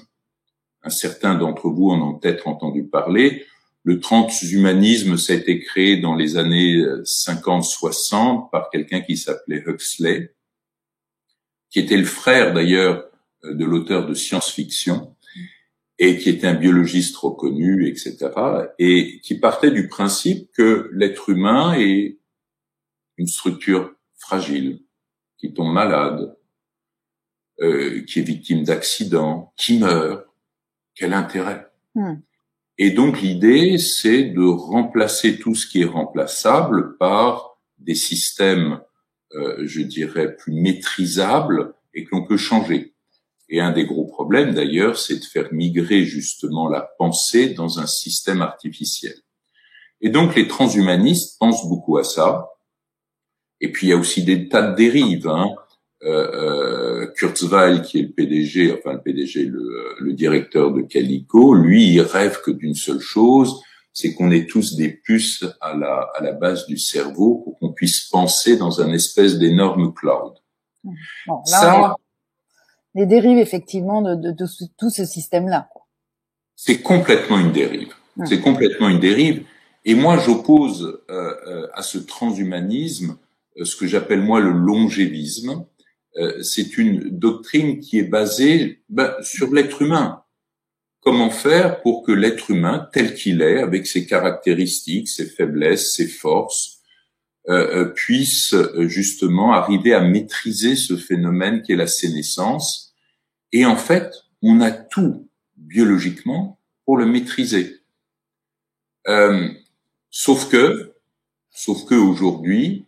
S2: Certains d'entre vous en ont peut-être entendu parler. Le transhumanisme, ça a été créé dans les années 50-60 par quelqu'un qui s'appelait Huxley, qui était le frère d'ailleurs de l'auteur de science-fiction, et qui était un biologiste reconnu, etc., et qui partait du principe que l'être humain est une structure fragile, qui tombe malade, qui est victime d'accidents, qui meurt. Quel intérêt? Et donc l'idée, c'est de remplacer tout ce qui est remplaçable par des systèmes, je dirais, plus maîtrisables et que l'on peut changer. Et un des gros problèmes, d'ailleurs, c'est de faire migrer justement la pensée dans un système artificiel. Et donc, les transhumanistes pensent beaucoup à ça. Et puis, il y a aussi des tas de dérives. Kurzweil, qui est le PDG, enfin le PDG, le directeur de Calico, lui, il rêve que d'une seule chose, c'est qu'on ait tous des puces à la base du cerveau pour qu'on puisse penser dans un espèce d'énorme cloud.
S1: Bon, là, les dérives effectivement de tout ce système-là.
S2: C'est complètement une dérive. C'est complètement une dérive. Et moi, j'oppose à ce transhumanisme ce que j'appelle moi le longévisme. C'est une doctrine qui est basée sur l'être humain. Comment faire pour que l'être humain, tel qu'il est, avec ses caractéristiques, ses faiblesses, ses forces, puisse justement arriver à maîtriser ce phénomène qu'est la sénescence. Et en fait, on a tout biologiquement pour le maîtriser. Sauf que aujourd'hui,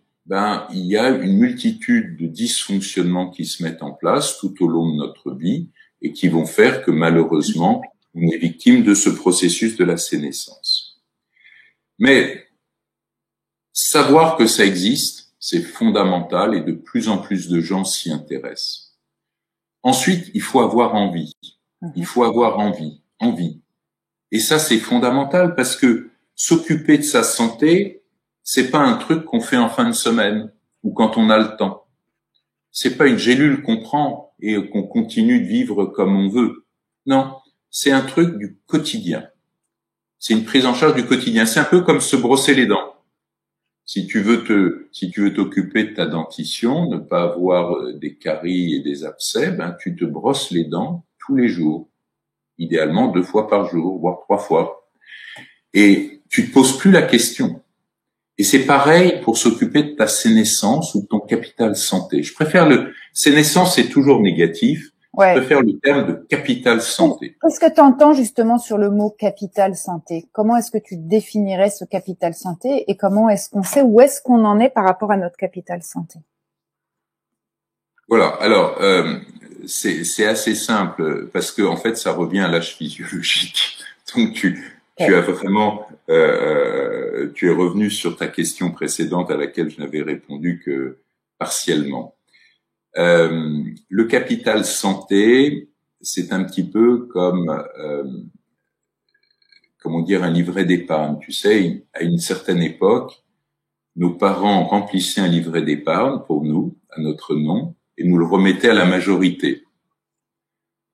S2: il y a une multitude de dysfonctionnements qui se mettent en place tout au long de notre vie et qui vont faire que malheureusement, on est victime de ce processus de la sénescence. Mais savoir que ça existe, c'est fondamental et de plus en plus de gens s'y intéressent. Ensuite, il faut avoir envie. Il faut avoir envie. Et ça, c'est fondamental parce que s'occuper de sa santé, c'est pas un truc qu'on fait en fin de semaine ou quand on a le temps. C'est pas une gélule qu'on prend et qu'on continue de vivre comme on veut. Non, c'est un truc du quotidien. C'est une prise en charge du quotidien. C'est un peu comme se brosser les dents. Si tu veux t'occuper de ta dentition, ne pas avoir des caries et des abcès, tu te brosses les dents tous les jours. Idéalement 2 fois par jour, voire 3 fois. Et tu te poses plus la question. Et c'est pareil pour s'occuper de ta sénescence ou de ton capital santé. Je préfère sénescence, c'est toujours négatif. Ouais. Je préfère le terme de capital santé.
S1: Qu'est-ce que tu entends justement sur le mot capital santé? Comment est-ce que tu définirais ce capital santé et comment est-ce qu'on sait où est-ce qu'on en est par rapport à notre capital santé?
S2: Voilà. Alors, c'est assez simple parce que en fait, ça revient à l'âge physiologique. Donc, tu as vraiment, tu es revenu sur ta question précédente à laquelle je n'avais répondu que partiellement. Le capital santé, c'est un petit peu comme, comment dire, un livret d'épargne. Tu sais, à une certaine époque, nos parents remplissaient un livret d'épargne pour nous, à notre nom, et nous le remettaient à la majorité.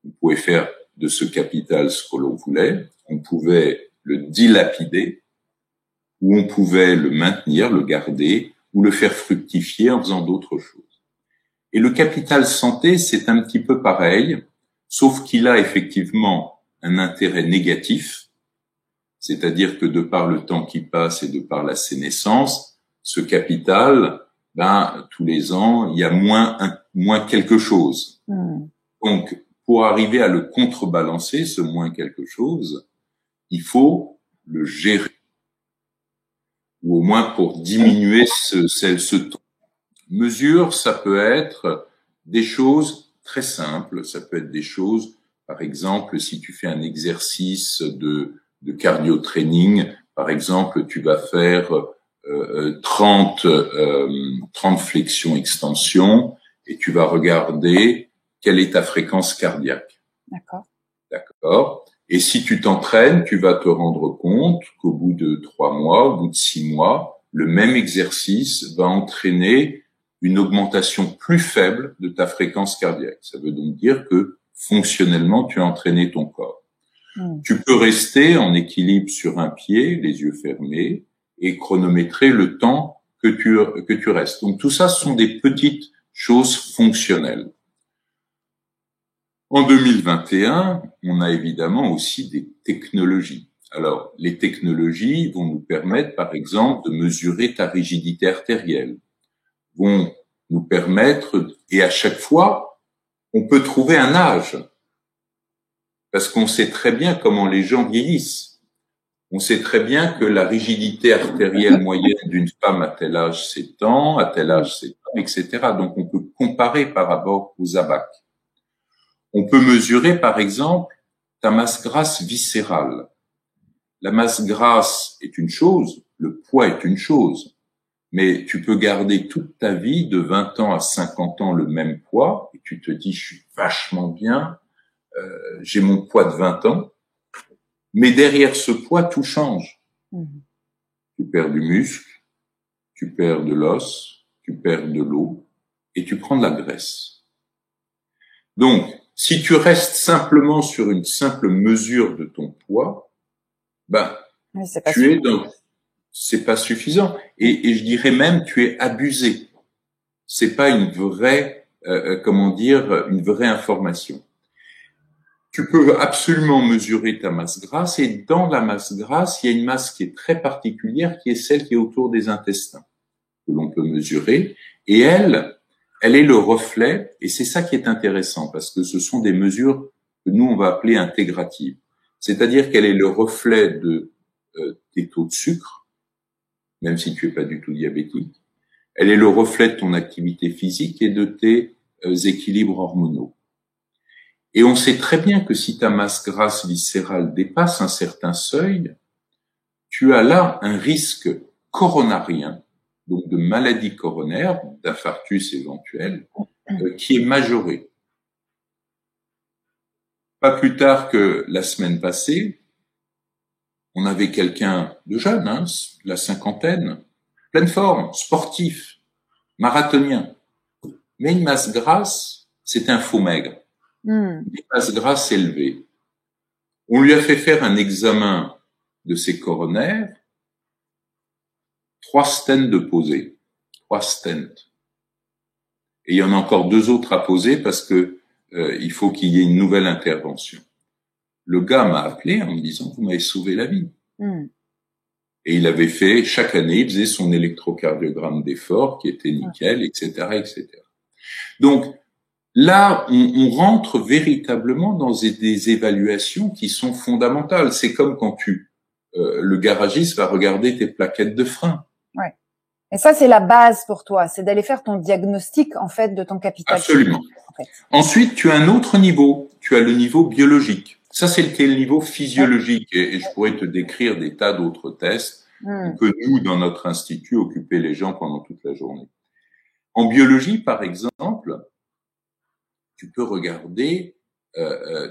S2: On pouvait faire de ce capital ce que l'on voulait. On pouvait le dilapider, ou on pouvait le maintenir, le garder, ou le faire fructifier en faisant d'autres choses. Et le capital santé, c'est un petit peu pareil, sauf qu'il a effectivement un intérêt négatif, c'est-à-dire que de par le temps qui passe et de par la sénescence, ce capital, tous les ans, il y a moins quelque chose. Donc, pour arriver à le contrebalancer, ce moins quelque chose, il faut le gérer. Ou au moins pour diminuer ce temps. Mesure, ça peut être des choses très simples. Ça peut être des choses, par exemple, si tu fais un exercice de cardio training, par exemple, tu vas faire 30 flexions extensions et tu vas regarder quelle est ta fréquence cardiaque. D'accord. Et si tu t'entraînes, tu vas te rendre compte qu'au bout de 3 mois, au bout de 6 mois, le même exercice va entraîner une augmentation plus faible de ta fréquence cardiaque. Ça veut donc dire que fonctionnellement, tu as entraîné ton corps. Tu peux rester en équilibre sur un pied, les yeux fermés, et chronométrer le temps que tu restes. Donc tout ça, ce sont des petites choses fonctionnelles. En 2021, on a évidemment aussi des technologies. Alors, les technologies vont nous permettre, par exemple, de mesurer ta rigidité artérielle, vont nous permettre, et à chaque fois, on peut trouver un âge, parce qu'on sait très bien comment les gens vieillissent. On sait très bien que la rigidité artérielle moyenne d'une femme à tel âge, c'est tant, à tel âge, c'est tant, etc. Donc, on peut comparer par rapport aux ABAC. On peut mesurer, par exemple, ta masse grasse viscérale. La masse grasse est une chose, le poids est une chose, mais tu peux garder toute ta vie de 20 ans à 50 ans le même poids et tu te dis je suis vachement bien, j'ai mon poids de 20 ans, mais derrière ce poids tout change. Tu perds du muscle, tu perds de l'os, tu perds de l'eau et tu prends de la graisse. Donc, si tu restes simplement sur une simple mesure de ton poids, c'est pas suffisant. Et je dirais même, tu es abusé. C'est pas une vraie, une vraie information. Tu peux absolument mesurer ta masse grasse et dans la masse grasse, il y a une masse qui est très particulière, qui est celle qui est autour des intestins, que l'on peut mesurer. Et elle est le reflet, et c'est ça qui est intéressant, parce que ce sont des mesures que nous, on va appeler intégratives. C'est-à-dire qu'elle est le reflet de tes taux de sucre, même si tu es pas du tout diabétique. Elle est le reflet de ton activité physique et de tes équilibres hormonaux. Et on sait très bien que si ta masse grasse viscérale dépasse un certain seuil, tu as là un risque coronarien, donc de maladie coronaire, d'infarctus éventuel, qui est majoré. Pas plus tard que la semaine passée, on avait quelqu'un de jeune, la cinquantaine, pleine forme, sportif, marathonien, mais une masse grasse, c'est un faux maigre. Une masse grasse élevée. On lui a fait faire un examen de ses coronaires, 3 stents de poser. 3 stents. Et il y en a encore 2 autres à poser parce que il faut qu'il y ait une nouvelle intervention. Le gars m'a appelé en me disant, vous m'avez sauvé la vie. Et il avait fait, chaque année, il faisait son électrocardiogramme d'effort qui était nickel, etc., etc. Donc, là, on rentre véritablement dans des évaluations qui sont fondamentales. C'est comme quand le garagiste va regarder tes plaquettes de frein.
S1: Ouais. Et ça, c'est la base pour toi. C'est d'aller faire ton diagnostic, en fait, de ton capital.
S2: Absolument.
S1: En fait.
S2: Ensuite, tu as un autre niveau. Tu as le niveau biologique. Ça, c'est le niveau physiologique. Et je pourrais te décrire des tas d'autres tests que nous, dans notre institut, occuper les gens pendant toute la journée. En biologie, par exemple, tu peux regarder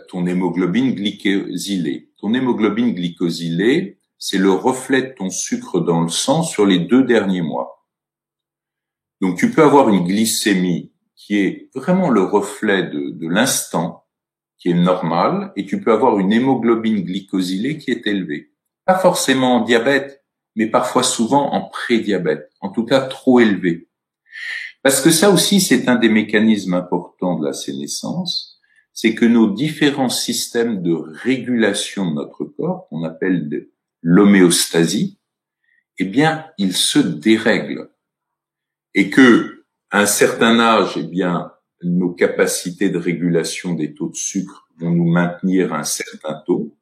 S2: ton hémoglobine glycosylée. Ton hémoglobine glycosylée, c'est le reflet de ton sucre dans le sang sur les 2 derniers mois. Donc, tu peux avoir une glycémie qui est vraiment le reflet de l'instant, qui est normal, et tu peux avoir une hémoglobine glycosylée qui est élevée. Pas forcément en diabète, mais parfois souvent en prédiabète, en tout cas trop élevée. Parce que ça aussi, c'est un des mécanismes importants de la sénescence, c'est que nos différents systèmes de régulation de notre corps, qu'on appelle l'homéostasie, eh bien, ils se dérèglent. Et que, à un certain âge, eh bien, nos capacités de régulation des taux de sucre vont nous maintenir à un certain taux.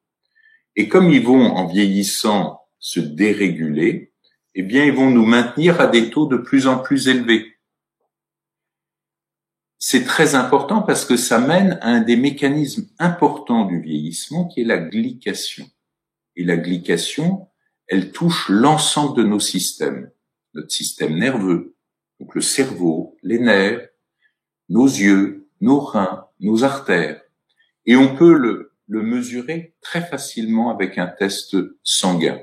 S2: Et comme ils vont, en vieillissant, se déréguler, eh bien, ils vont nous maintenir à des taux de plus en plus élevés. C'est très important parce que ça mène à un des mécanismes importants du vieillissement qui est la glycation. Et la glycation, elle touche l'ensemble de nos systèmes. Notre système nerveux, donc le cerveau, les nerfs, nos yeux, nos reins, nos artères. Et on peut le mesurer très facilement avec un test sanguin.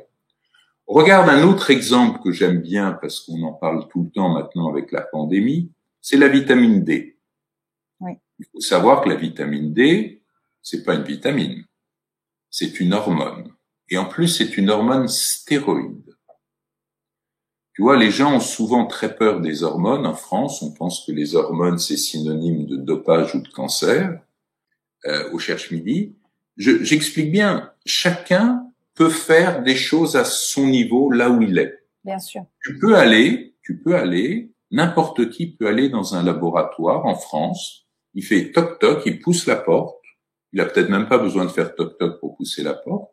S2: Regarde un autre exemple que j'aime bien parce qu'on en parle tout le temps maintenant avec la pandémie, c'est la vitamine D.
S1: Oui.
S2: Il faut savoir que la vitamine D, c'est pas une vitamine, c'est une hormone. Et en plus, c'est une hormone stéroïde. Tu vois, les gens ont souvent très peur des hormones. En France, on pense que les hormones, c'est synonyme de dopage ou de cancer. Au Cherche-Midi, j'explique bien, chacun peut faire des choses à son niveau, là où il est.
S1: Bien sûr.
S2: Tu peux aller, n'importe qui peut aller dans un laboratoire en France, il fait toc-toc, il pousse la porte, il a peut-être même pas besoin de faire toc-toc pour pousser la porte,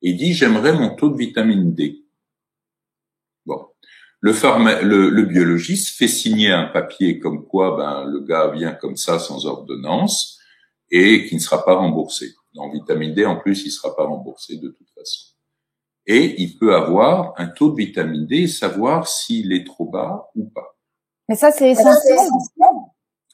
S2: et il dit, j'aimerais mon taux de vitamine D. Bon. Le biologiste fait signer un papier comme quoi, le gars vient comme ça sans ordonnance, et qui ne sera pas remboursé. En vitamine D, en plus, il sera pas remboursé de toute façon. et il peut avoir un taux de vitamine D et savoir s'il est trop bas ou pas.
S1: Mais ça, c'est essentiel.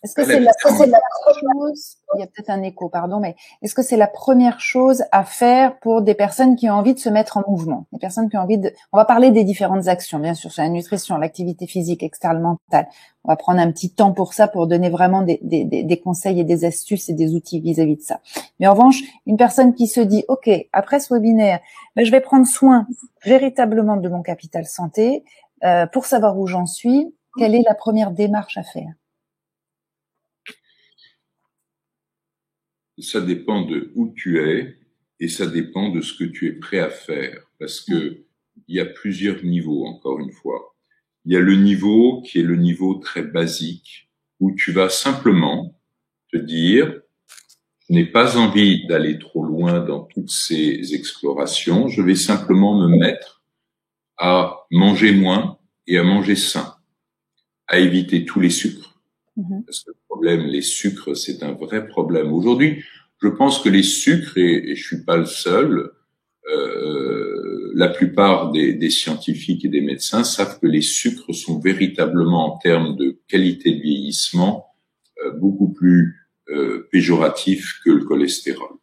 S1: Est-ce que c'est la chose, il y a peut-être un écho, pardon, mais est-ce que c'est la première chose à faire pour des personnes qui ont envie de se mettre en mouvement, des personnes qui ont envie on va parler des différentes actions, bien sûr, sur la nutrition, l'activité physique, externe, mentale. On va prendre un petit temps pour ça, pour donner vraiment des conseils et des astuces et des outils vis-à-vis de ça. Mais en revanche, une personne qui se dit, OK, après ce webinaire, je vais prendre soin véritablement de mon capital santé, pour savoir où j'en suis, quelle est la première démarche à faire?
S2: Ça dépend de où tu es et ça dépend de ce que tu es prêt à faire. Parce que il y a plusieurs niveaux, encore une fois. Il y a le niveau qui est le niveau très basique où tu vas simplement te dire, je n'ai pas envie d'aller trop loin dans toutes ces explorations. Je vais simplement me mettre à manger moins et à manger sain, à éviter tous les sucres. Parce que le problème, les sucres, c'est un vrai problème. Aujourd'hui, je pense que les sucres, et je suis pas le seul, la plupart des scientifiques et des médecins savent que les sucres sont véritablement, en termes de qualité de vieillissement, beaucoup plus péjoratifs que le cholestérol.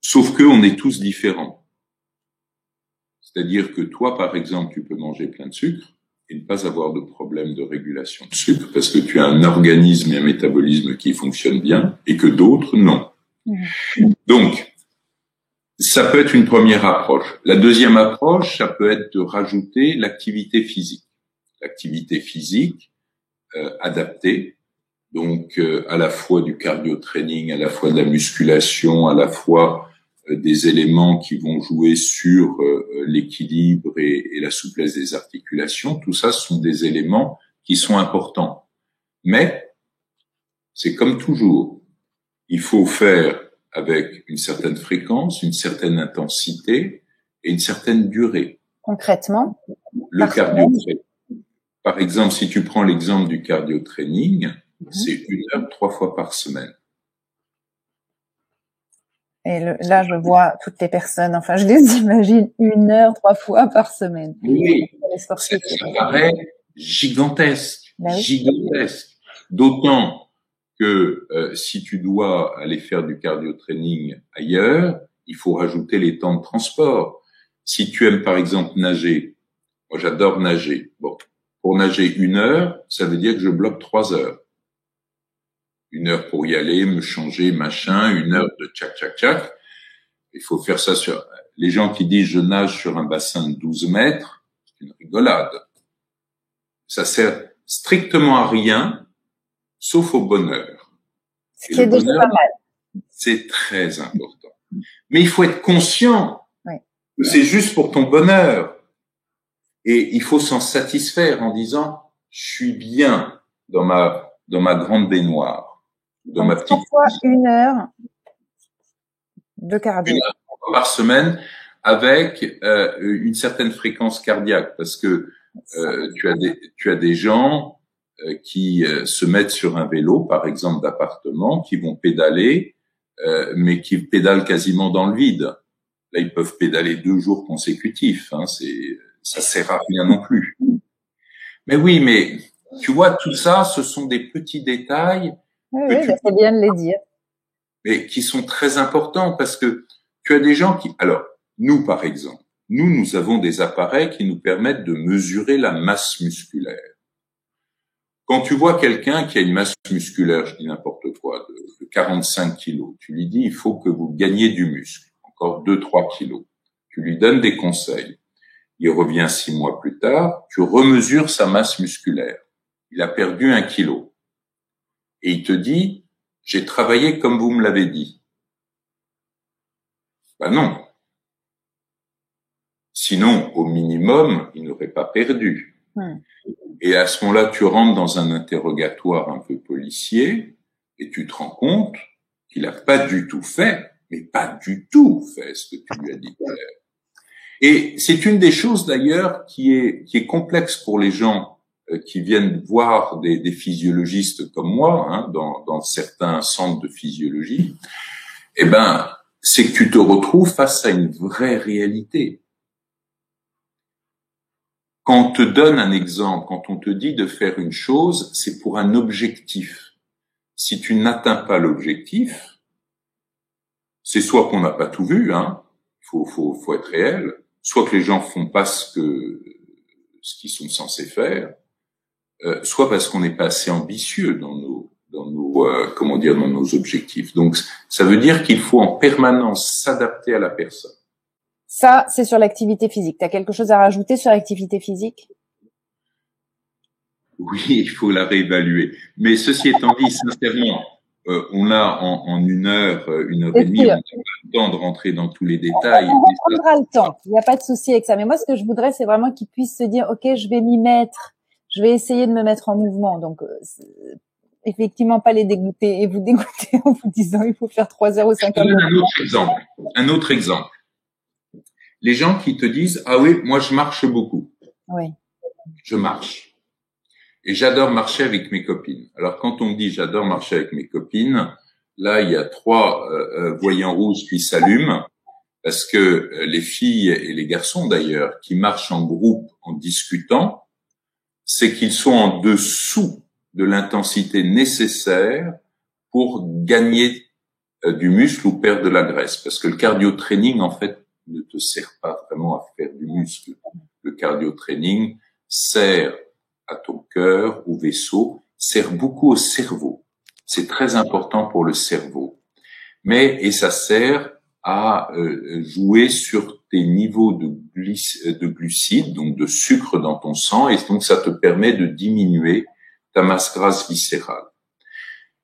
S2: Sauf que on est tous différents. C'est-à-dire que toi, par exemple, tu peux manger plein de sucre et ne pas avoir de problème de régulation de sucre parce que tu as un organisme et un métabolisme qui fonctionnent bien et que d'autres, non. Donc, ça peut être une première approche. La deuxième approche, ça peut être de rajouter l'activité physique. L'activité physique adaptée, donc à la fois du cardio-training, à la fois de la musculation, à la fois des éléments qui vont jouer sur l'équilibre et la souplesse des articulations. Tout ça sont des éléments qui sont importants. Mais c'est comme toujours. Il faut faire avec une certaine fréquence, une certaine intensité et une certaine durée.
S1: Concrètement,
S2: le cardio-training. Par exemple, si tu prends l'exemple du cardio-training, c'est 1 heure 3 fois par semaine.
S1: Et là, je vois toutes les personnes, enfin, je les imagine 1 heure 3 fois par semaine.
S2: Oui, ça paraît gigantesque, gigantesque. D'autant que si tu dois aller faire du cardio-training ailleurs, il faut rajouter les temps de transport. Si tu aimes par exemple nager, moi j'adore nager. Bon, pour nager 1 heure, ça veut dire que je bloque 3 heures. 1 heure pour y aller, me changer, machin, 1 heure de tchac. Il faut faire ça sur... Les gens qui disent je nage sur un bassin de 12 mètres, c'est une rigolade. Ça sert strictement à rien, sauf au bonheur.
S1: Ce qui est déjà pas mal.
S2: C'est très important. Mais il faut être conscient que c'est juste pour ton bonheur. Et il faut s'en satisfaire en disant, je suis bien dans ma grande baignoire. Dans ma petite...
S1: 1 heure de cardio.
S2: 1 heure par semaine avec une certaine fréquence cardiaque parce que tu as des gens qui se mettent sur un vélo, par exemple d'appartement, qui vont pédaler, mais qui pédalent quasiment dans le vide. Là, ils peuvent pédaler 2 jours consécutifs. Hein, ça sert à rien non plus. Mais oui, mais tu vois, tout ça, ce sont des petits détails.
S1: Oui, c'est bien de les dire.
S2: Mais qui sont très importants parce que tu as des gens qui... Alors, nous, par exemple, nous avons des appareils qui nous permettent de mesurer la masse musculaire. Quand tu vois quelqu'un qui a une masse musculaire, je dis n'importe quoi, de 45 kilos, tu lui dis, il faut que vous gagniez du muscle, encore 2-3 kilos. Tu lui donnes des conseils. Il revient 6 mois plus tard, tu remesures sa masse musculaire. Il a perdu 1 kilo. Et il te dit, j'ai travaillé comme vous me l'avez dit. Ben non. Sinon, au minimum, il n'aurait pas perdu. Et à ce moment-là, tu rentres dans un interrogatoire un peu policier et tu te rends compte qu'il n'a pas du tout fait, mais pas du tout fait ce que tu lui as dit de faire. Et c'est une des choses d'ailleurs qui est complexe pour les gens qui viennent voir des physiologistes comme moi, hein, dans certains centres de physiologie. Eh ben, c'est que tu te retrouves face à une vraie réalité. Quand on te donne un exemple, quand on te dit de faire une chose, c'est pour un objectif. Si tu n'atteins pas l'objectif, c'est soit qu'on n'a pas tout vu, hein, faut être réel, soit que les gens font pas ce qu'ils sont censés faire, soit parce qu'on n'est pas assez ambitieux dans nos dans nos objectifs. Donc, ça veut dire qu'il faut en permanence s'adapter à la personne.
S1: Ça, c'est sur l'activité physique. Tu as quelque chose à rajouter sur l'activité physique?
S2: Oui, il faut la réévaluer. Mais ceci étant dit, sincèrement, on a en une heure et demie, on n'a pas le temps de rentrer dans tous les détails.
S1: On prendra le temps. Il n'y a pas de souci avec ça. Mais moi, ce que je voudrais, c'est vraiment qu'ils puissent se dire, OK, je vais m'y mettre. Je vais essayer de me mettre en mouvement. Donc, effectivement, pas les dégoûter et vous dégoûter en vous disant, il faut faire 3 heures ou 5 heures.
S2: Un autre exemple. Les gens qui te disent, ah oui, moi, je marche beaucoup.
S1: Oui.
S2: Je marche. Et j'adore marcher avec mes copines. Alors, quand on me dit j'adore marcher avec mes copines, là, il y a 3 voyants rouges qui s'allument parce que les filles et les garçons, d'ailleurs, qui marchent en groupe en discutant, c'est qu'ils sont en dessous de l'intensité nécessaire pour gagner du muscle ou perdre de la graisse. Parce que le cardio-training, en fait, ne te sert pas vraiment à faire du muscle. Le cardio-training sert à ton cœur, au vaisseau, sert beaucoup au cerveau. C'est très important pour le cerveau. Et ça sert à jouer sur tes niveaux de glucides, donc de sucre dans ton sang, et donc ça te permet de diminuer ta masse grasse viscérale.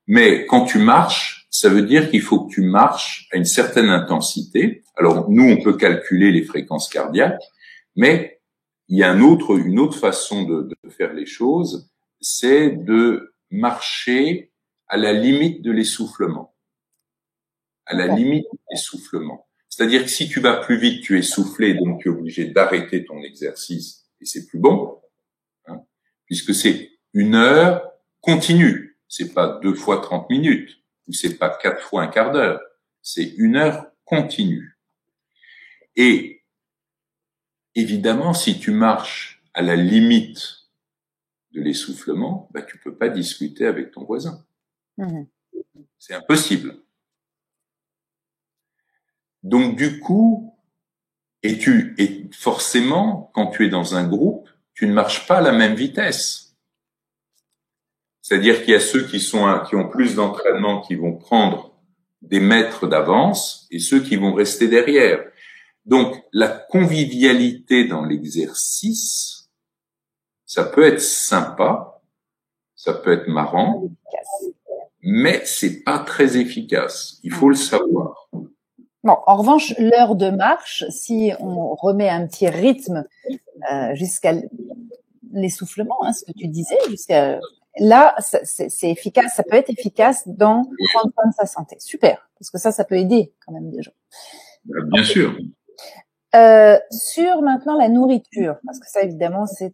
S2: Mais quand tu marches, ça veut dire qu'il faut que tu marches à une certaine intensité. Alors nous, on peut calculer les fréquences cardiaques, mais il y a une autre façon de faire les choses, c'est de marcher à la limite de l'essoufflement. À la limite de l'essoufflement. C'est-à-dire que si tu vas plus vite, tu es essoufflé, donc tu es obligé d'arrêter ton exercice, et c'est plus bon, hein, puisque c'est 1 heure continue. C'est pas 2 fois 30 minutes, ou c'est pas 4 fois un quart d'heure. C'est 1 heure continue. Et évidemment, si tu marches à la limite de l'essoufflement, bah, tu peux pas discuter avec ton voisin. Mmh. C'est impossible. Donc, du coup, et forcément, quand tu es dans un groupe, tu ne marches pas à la même vitesse. C'est-à-dire qu'il y a ceux qui ont plus d'entraînement, qui vont prendre des mètres d'avance, et ceux qui vont rester derrière. Donc, la convivialité dans l'exercice, ça peut être sympa, ça peut être marrant, mais c'est pas très efficace. Il faut le savoir.
S1: Bon, en revanche, l'heure de marche, si on remet un petit rythme jusqu'à l'essoufflement, hein, ce que tu disais, là, c'est efficace. Ça peut être efficace dans prendre soin de sa santé. Super, parce que ça peut aider quand même des gens.
S2: Bien sûr.
S1: Sur maintenant la nourriture, parce que ça évidemment c'est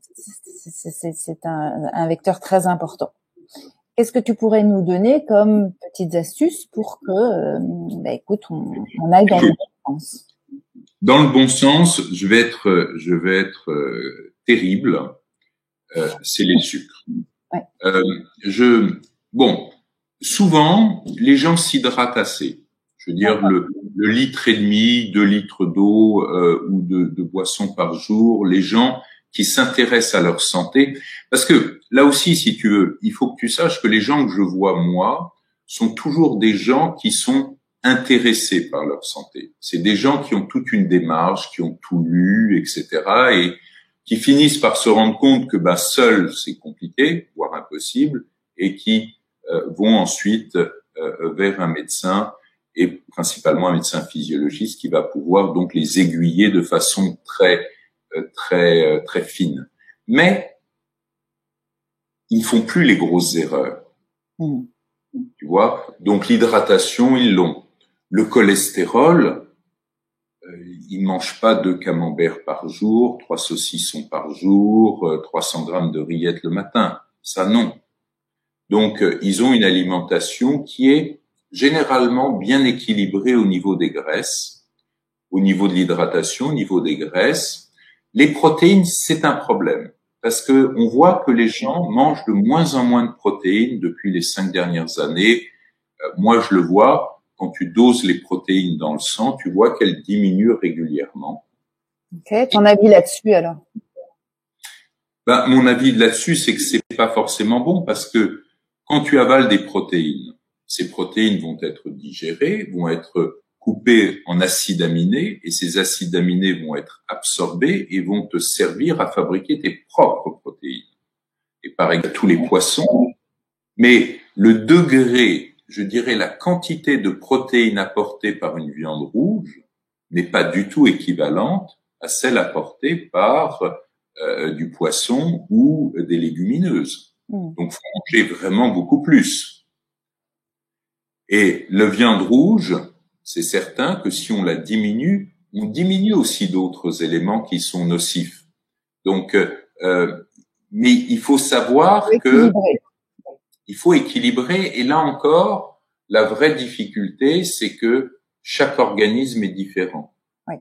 S1: un vecteur très important. Qu'est-ce que tu pourrais nous donner comme petites astuces pour que, écoute, on aille dans le bon sens?
S2: Dans le bon sens, je vais être terrible. C'est les sucres. Ouais. Souvent, les gens s'hydratent assez. Je veux dire, le litre et demi, 2 litres d'eau ou de boissons par jour, les gens qui s'intéressent à leur santé. Parce que là aussi, si tu veux, il faut que tu saches que les gens que je vois, moi, sont toujours des gens qui sont intéressés par leur santé. C'est des gens qui ont toute une démarche, qui ont tout lu, etc. et qui finissent par se rendre compte que seul, c'est compliqué, voire impossible, et qui vont ensuite vers un médecin, et principalement un médecin physiologiste qui va pouvoir donc les aiguiller de façon très fine. Mais ils font plus les grosses erreurs. Mmh. Tu vois? Donc l'hydratation, ils l'ont. Le cholestérol, ils mangent pas 2 camemberts par jour, 3 saucissons par jour, 300 grammes de rillettes le matin. Ça, non. Donc, ils ont une alimentation qui est généralement bien équilibré au niveau des graisses, au niveau de l'hydratation, au niveau des graisses. Les protéines, c'est un problème parce que on voit que les gens mangent de moins en moins de protéines depuis les 5 dernières années. Moi, je le vois, quand tu doses les protéines dans le sang, tu vois qu'elles diminuent régulièrement.
S1: Ok, ton avis là-dessus alors?
S2: Ben, mon avis là-dessus, c'est que c'est pas forcément bon parce que quand tu avales des protéines, ces protéines vont être digérées, vont être coupées en acides aminés et ces acides aminés vont être absorbés et vont te servir à fabriquer tes propres protéines. Et pareil à tous les poissons. Mais le degré, je dirais la quantité de protéines apportées par une viande rouge n'est pas du tout équivalente à celle apportée par du poisson ou des légumineuses. Donc, faut manger vraiment beaucoup plus. Et la viande rouge, c'est certain que si on la diminue, on diminue aussi d'autres éléments qui sont nocifs. Donc, mais il faut savoir que il faut équilibrer. Et là encore, la vraie difficulté, c'est que chaque organisme est différent.
S1: Oui.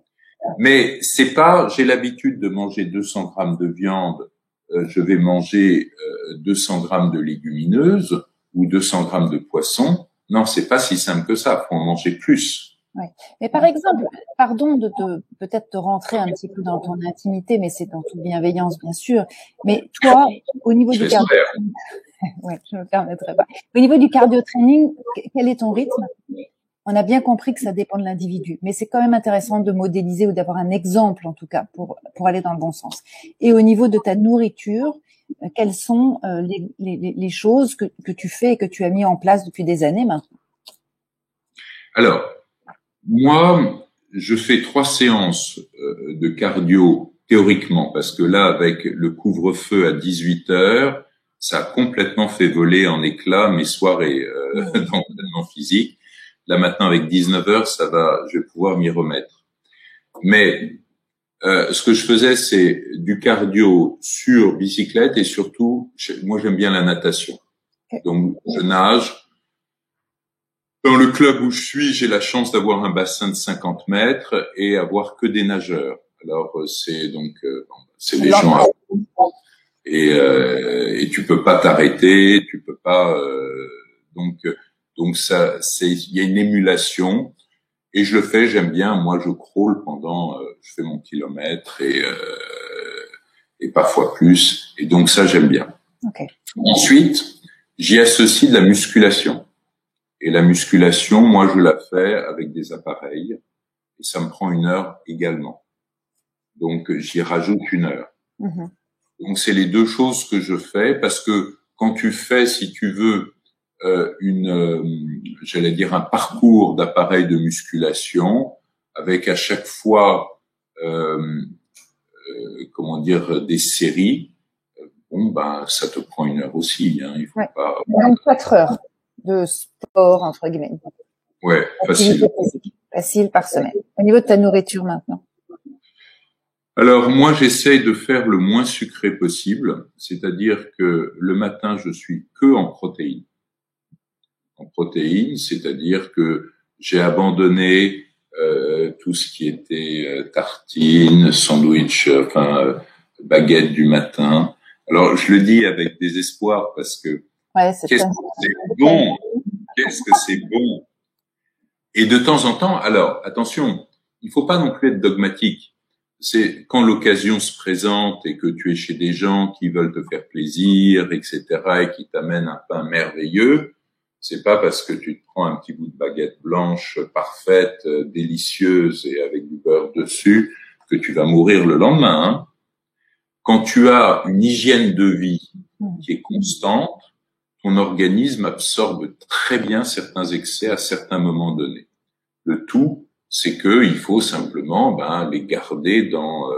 S2: Mais c'est pas, j'ai l'habitude de manger 200 grammes de viande, je vais manger 200 grammes de légumineuses ou 200 grammes de poisson. Non, c'est pas si simple que ça. Faut en manger plus.
S1: Oui. Mais par exemple, pardon de peut-être te rentrer un petit peu dans ton intimité, mais c'est dans toute bienveillance, bien sûr. Mais toi, au niveau du cardio, ouais, je me permettrai pas. Au niveau du cardio training, quel est ton rythme? On a bien compris que ça dépend de l'individu, mais c'est quand même intéressant de modéliser ou d'avoir un exemple, en tout cas, pour aller dans le bon sens. Et au niveau de ta nourriture, quelles sont les choses que tu fais et que tu as mis en place depuis des années maintenant?
S2: Alors, moi, je fais 3 séances de cardio théoriquement, parce que là, avec le couvre-feu à 18 heures, ça a complètement fait voler en éclats mes soirées d'entraînement physique. Là maintenant, avec 19 heures, ça va, je vais pouvoir m'y remettre. Mais ce que je faisais, c'est du cardio sur bicyclette et surtout, moi j'aime bien la natation. Donc je nage. Dans le club où je suis, j'ai la chance d'avoir un bassin de 50 mètres et avoir que des nageurs. Alors c'est donc c'est des gens et tu peux pas t'arrêter, tu peux pas donc ça c'est il y a une émulation et je le fais, j'aime bien. Moi je crawl pendant je fais mon kilomètre et parfois plus et donc ça j'aime bien.
S1: Okay.
S2: Ensuite, j'y associe de la musculation. Et la musculation, moi, je la fais avec des appareils et ça me prend 1 heure également. Donc, j'y rajoute 1 heure.
S1: Mm-hmm.
S2: Donc, c'est les 2 choses que je fais parce que quand tu fais, si tu veux, j'allais dire un parcours d'appareils de musculation avec à chaque fois, comment dire, des séries, bon, ben, ça te prend 1 heure aussi, hein. Il faut pas.
S1: Donc 4 heures de sport, entre guillemets.
S2: Ouais, facile.
S1: Facile par semaine. Au niveau de ta nourriture maintenant?
S2: Alors, moi, j'essaye de faire le moins sucré possible. C'est-à-dire que le matin, je suis que en protéines. En protéines, c'est-à-dire que j'ai abandonné tout ce qui était tartines, sandwich, baguette du matin. Alors, je le dis avec désespoir parce que qu'est-ce que c'est bon, qu'est-ce que c'est bon. Et de temps en temps, alors attention, il faut pas non plus être dogmatique. C'est quand l'occasion se présente et que tu es chez des gens qui veulent te faire plaisir, etc., et qui t'amènent un pain merveilleux. C'est pas parce que tu te prends un petit bout de baguette blanche parfaite, délicieuse et avec du beurre dessus que tu vas mourir le lendemain. Hein. Quand tu as une hygiène de vie qui est constante, ton organisme absorbe très bien certains excès à certains moments donnés. Le tout, c'est que il faut simplement les garder dans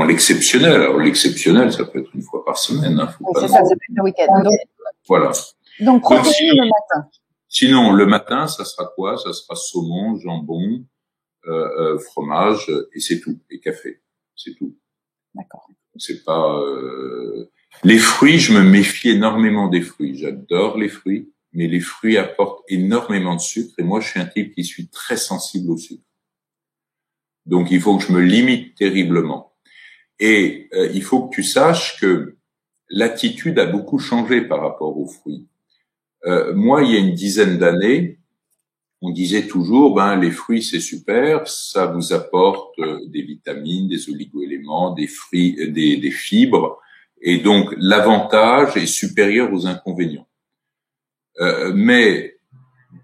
S2: l'exceptionnel. Alors l'exceptionnel, ça peut être 1 fois par semaine. Hein,
S1: c'est ça, ça peut être le week-end. Donc,
S2: voilà.
S1: Donc protéines le matin.
S2: Sinon, le matin, ça sera quoi? Ça sera saumon, jambon, fromage, et c'est tout. Et café, c'est tout.
S1: D'accord.
S2: C'est pas. Les fruits, je me méfie énormément des fruits. J'adore les fruits. mais les fruits apportent énormément de sucre et moi, je suis un type qui suis très sensible au sucre. Donc, il faut que je me limite terriblement. Et il faut que tu saches que l'attitude a beaucoup changé par rapport aux fruits. Moi, il y a une dizaine d'années, on disait toujours, les fruits c'est super, ça vous apporte des vitamines, des oligo-éléments, des fruits, des fibres, et donc l'avantage est supérieur aux inconvénients. Mais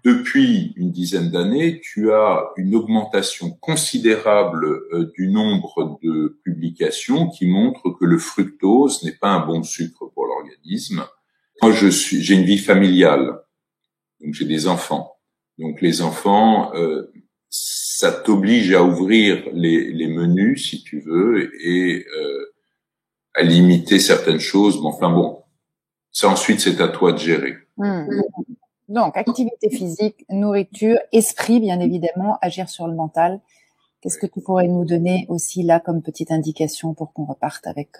S2: depuis une dizaine d'années, tu as une augmentation considérable du nombre de publications qui montrent que le fructose n'est pas un bon sucre pour l'organisme. Moi, j'ai une vie familiale, donc j'ai des enfants. Donc les enfants, ça t'oblige à ouvrir les menus si tu veux et à limiter certaines choses. Mais enfin bon, ça ensuite c'est à toi de gérer.
S1: Donc activité physique, nourriture, esprit bien évidemment, agir sur le mental. Qu'est-ce que tu pourrais nous donner aussi là comme petite indication pour qu'on reparte avec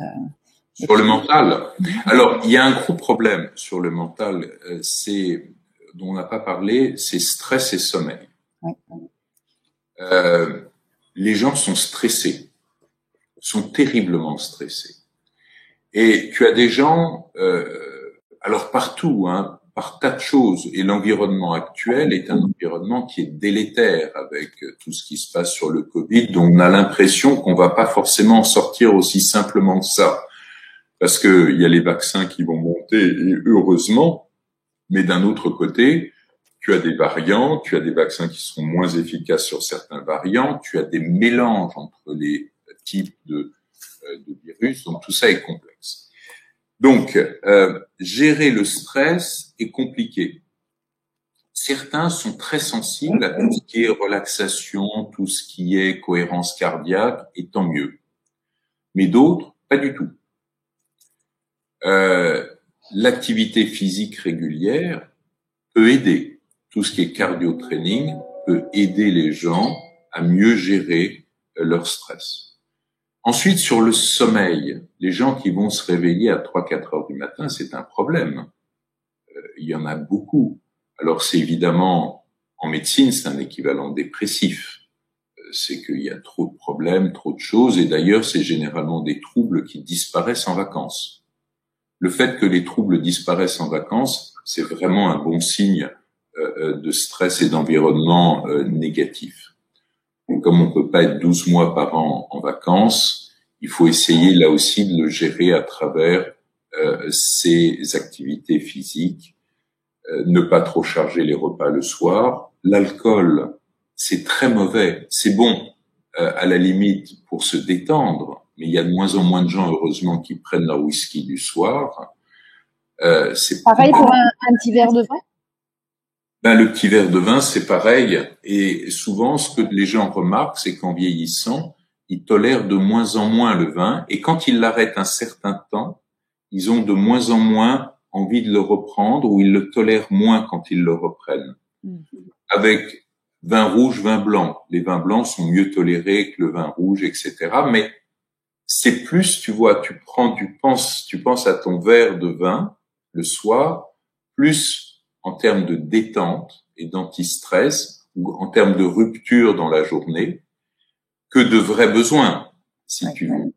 S2: sur le mental. Alors il y a un gros problème sur le mental, c'est dont on n'a pas parlé, c'est stress et sommeil.
S1: Oui.
S2: Les gens sont stressés, sont terriblement stressés. Et tu as des gens, alors partout, par tas de choses, et l'environnement actuel est un environnement qui est délétère avec tout ce qui se passe sur le Covid, donc on a l'impression qu'on va pas forcément en sortir aussi simplement que ça, parce que il y a les vaccins qui vont monter, et heureusement. Mais d'un autre côté, tu as des variants, tu as des vaccins qui seront moins efficaces sur certains variants, tu as des mélanges entre les types de virus, donc tout ça est complexe. Donc, gérer le stress est compliqué. Certains sont très sensibles à tout ce qui est relaxation, tout ce qui est cohérence cardiaque, et tant mieux. Mais d'autres, pas du tout. L'activité physique régulière peut aider. Tout ce qui est cardio-training peut aider les gens à mieux gérer leur stress. Ensuite, sur le sommeil, les gens qui vont se réveiller à 3-4 heures du matin, c'est un problème. Il y en a beaucoup. Alors, c'est évidemment, en médecine, c'est un équivalent dépressif. C'est qu'il y a trop de problèmes, trop de choses, et d'ailleurs, c'est généralement des troubles qui disparaissent en vacances. Le fait que les troubles disparaissent en vacances, c'est vraiment un bon signe de stress et d'environnement négatif. Donc, comme on peut pas être 12 mois par an en vacances, il faut essayer là aussi de le gérer à travers ces activités physiques, ne pas trop charger les repas le soir. L'alcool, c'est très mauvais. C'est bon à la limite pour se détendre, mais il y a de moins en moins de gens, heureusement, qui prennent leur whisky du soir.
S1: C'est pareil pour un petit verre de vin?
S2: Le petit verre de vin, c'est pareil. Et souvent, ce que les gens remarquent, c'est qu'en vieillissant, ils tolèrent de moins en moins le vin. Et quand ils l'arrêtent un certain temps, ils ont de moins en moins envie de le reprendre ou ils le tolèrent moins quand ils le reprennent. Avec vin rouge, vin blanc. Les vins blancs sont mieux tolérés que le vin rouge, etc. Mais c'est plus, tu vois, tu penses à ton verre de vin le soir, plus en termes de détente et d'anti-stress ou en termes de rupture dans la journée que de vrais besoins, si tu veux.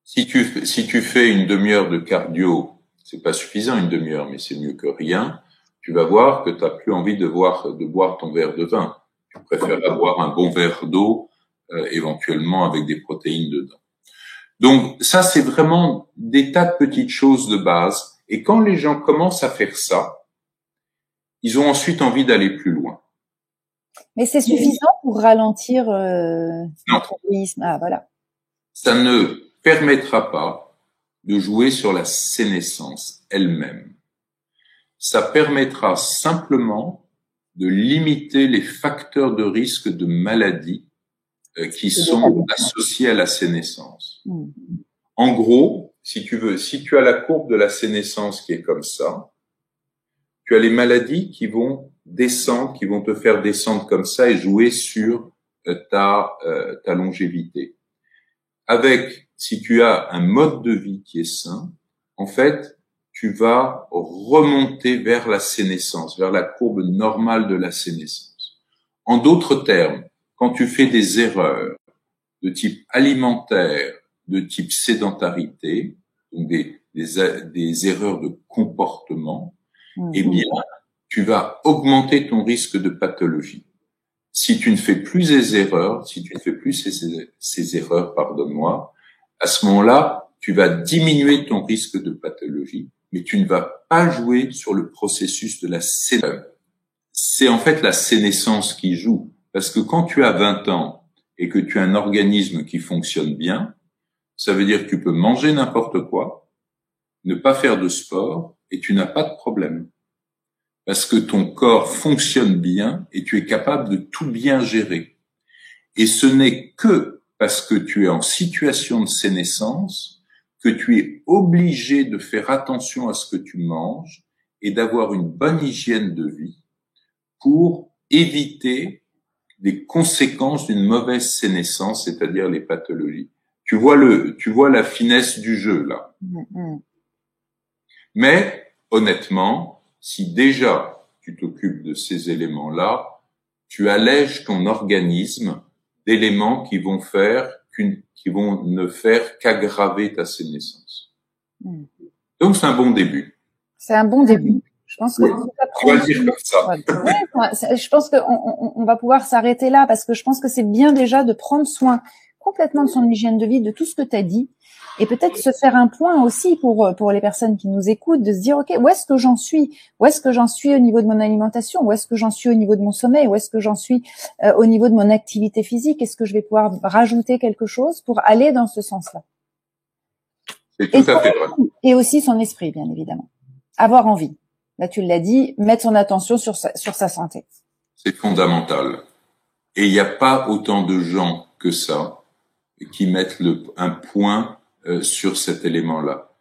S2: Si tu fais une demi-heure de cardio, c'est pas suffisant une demi-heure, mais c'est mieux que rien. Tu vas voir que tu n'as plus envie de boire ton verre de vin. Tu préfères boire un bon verre d'eau, éventuellement avec des protéines dedans. Donc ça, c'est vraiment des tas de petites choses de base. Et quand les gens commencent à faire ça, ils ont ensuite envie d'aller plus loin.
S1: Mais c'est suffisant pour ralentir
S2: notre
S1: égoïsme. Ah, voilà.
S2: Ça ne permettra pas de jouer sur la sénescence elle-même. Ça permettra simplement de limiter les facteurs de risque de maladie qui sont associés à la sénescence. En gros, si tu as la courbe de la sénescence qui est comme ça, tu as les maladies qui vont descendre, qui vont te faire descendre comme ça et jouer sur ta longévité. Si tu as un mode de vie qui est sain, en fait, tu vas remonter vers la sénescence, vers la courbe normale de la sénescence. En d'autres termes, quand tu fais des erreurs de type alimentaire, de type sédentarité, donc des erreurs de comportement, eh bien, tu vas augmenter ton risque de pathologie. Si tu ne fais plus ces erreurs, ces erreurs, pardonne-moi, à ce moment-là, tu vas diminuer ton risque de pathologie, mais tu ne vas pas jouer sur le processus de la sénescence. C'est en fait la sénescence qui joue, parce que quand tu as 20 ans et que tu as un organisme qui fonctionne bien, ça veut dire que tu peux manger n'importe quoi, ne pas faire de sport, et tu n'as pas de problème. Parce que ton corps fonctionne bien et tu es capable de tout bien gérer. Et ce n'est que parce que tu es en situation de sénescence que tu es obligé de faire attention à ce que tu manges et d'avoir une bonne hygiène de vie pour éviter les conséquences d'une mauvaise sénescence, c'est-à-dire les pathologies. Tu vois la finesse du jeu, là. Mais, honnêtement, si déjà tu t'occupes de ces éléments-là, tu allèges ton organisme d'éléments qui vont ne faire qu'aggraver ta sénescence. Donc c'est un bon début.
S1: C'est un bon début. Je pense que
S2: on va le dire comme ça.
S1: Ouais, je pense qu'on va pouvoir s'arrêter là parce que je pense que c'est bien déjà de prendre soin complètement de son hygiène de vie, de tout ce que tu as dit. Et peut-être se faire un point aussi pour les personnes qui nous écoutent, de se dire, OK, où est-ce que j'en suis? Où est-ce que j'en suis au niveau de mon alimentation? Où est-ce que j'en suis au niveau de mon sommeil? Où est-ce que j'en suis au niveau de mon activité physique? Est-ce que je vais pouvoir rajouter quelque chose pour aller dans ce sens-là?
S2: C'est tout à fait vrai.
S1: Et aussi son esprit, bien évidemment. Avoir envie. Là, tu l'as dit, mettre son attention sur sa santé.
S2: C'est fondamental. Et il n'y a pas autant de gens que ça qui mettent un point sur cet élément-là.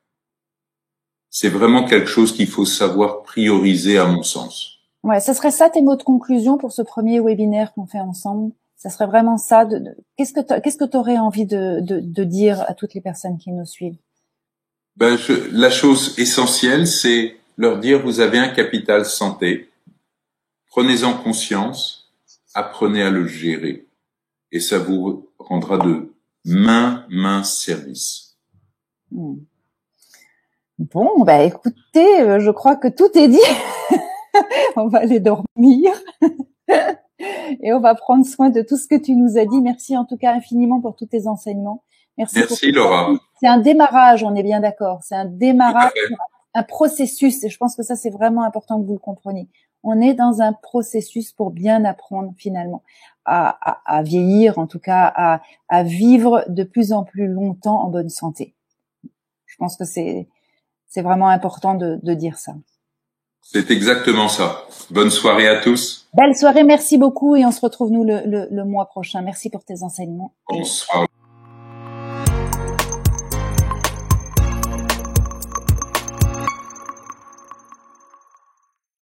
S2: C'est vraiment quelque chose qu'il faut savoir prioriser à mon sens.
S1: Ouais, ce serait ça tes mots de conclusion pour ce premier webinaire qu'on fait ensemble. Ça serait vraiment ça. Qu'est-ce que tu aurais envie de dire à toutes les personnes qui nous suivent?
S2: La chose essentielle, c'est leur dire vous avez un capital santé. Prenez-en conscience, apprenez à le gérer, et ça vous rendra de mince service.
S1: Bon, écoutez, je crois que tout est dit. On va aller dormir et on va prendre soin de tout ce que tu nous as dit. Merci en tout cas infiniment pour tous tes enseignements.
S2: Merci Laura.
S1: C'est un démarrage, on est bien d'accord. C'est un démarrage, un processus. Et je pense que ça, c'est vraiment important que vous le compreniez. On est dans un processus pour bien apprendre finalement à vieillir, en tout cas à vivre de plus en plus longtemps en bonne santé. Je pense que c'est vraiment important de dire ça.
S2: C'est exactement ça. Bonne soirée à tous.
S1: Belle soirée, merci beaucoup et on se retrouve nous le mois prochain. Merci pour tes enseignements.
S2: Bonsoir.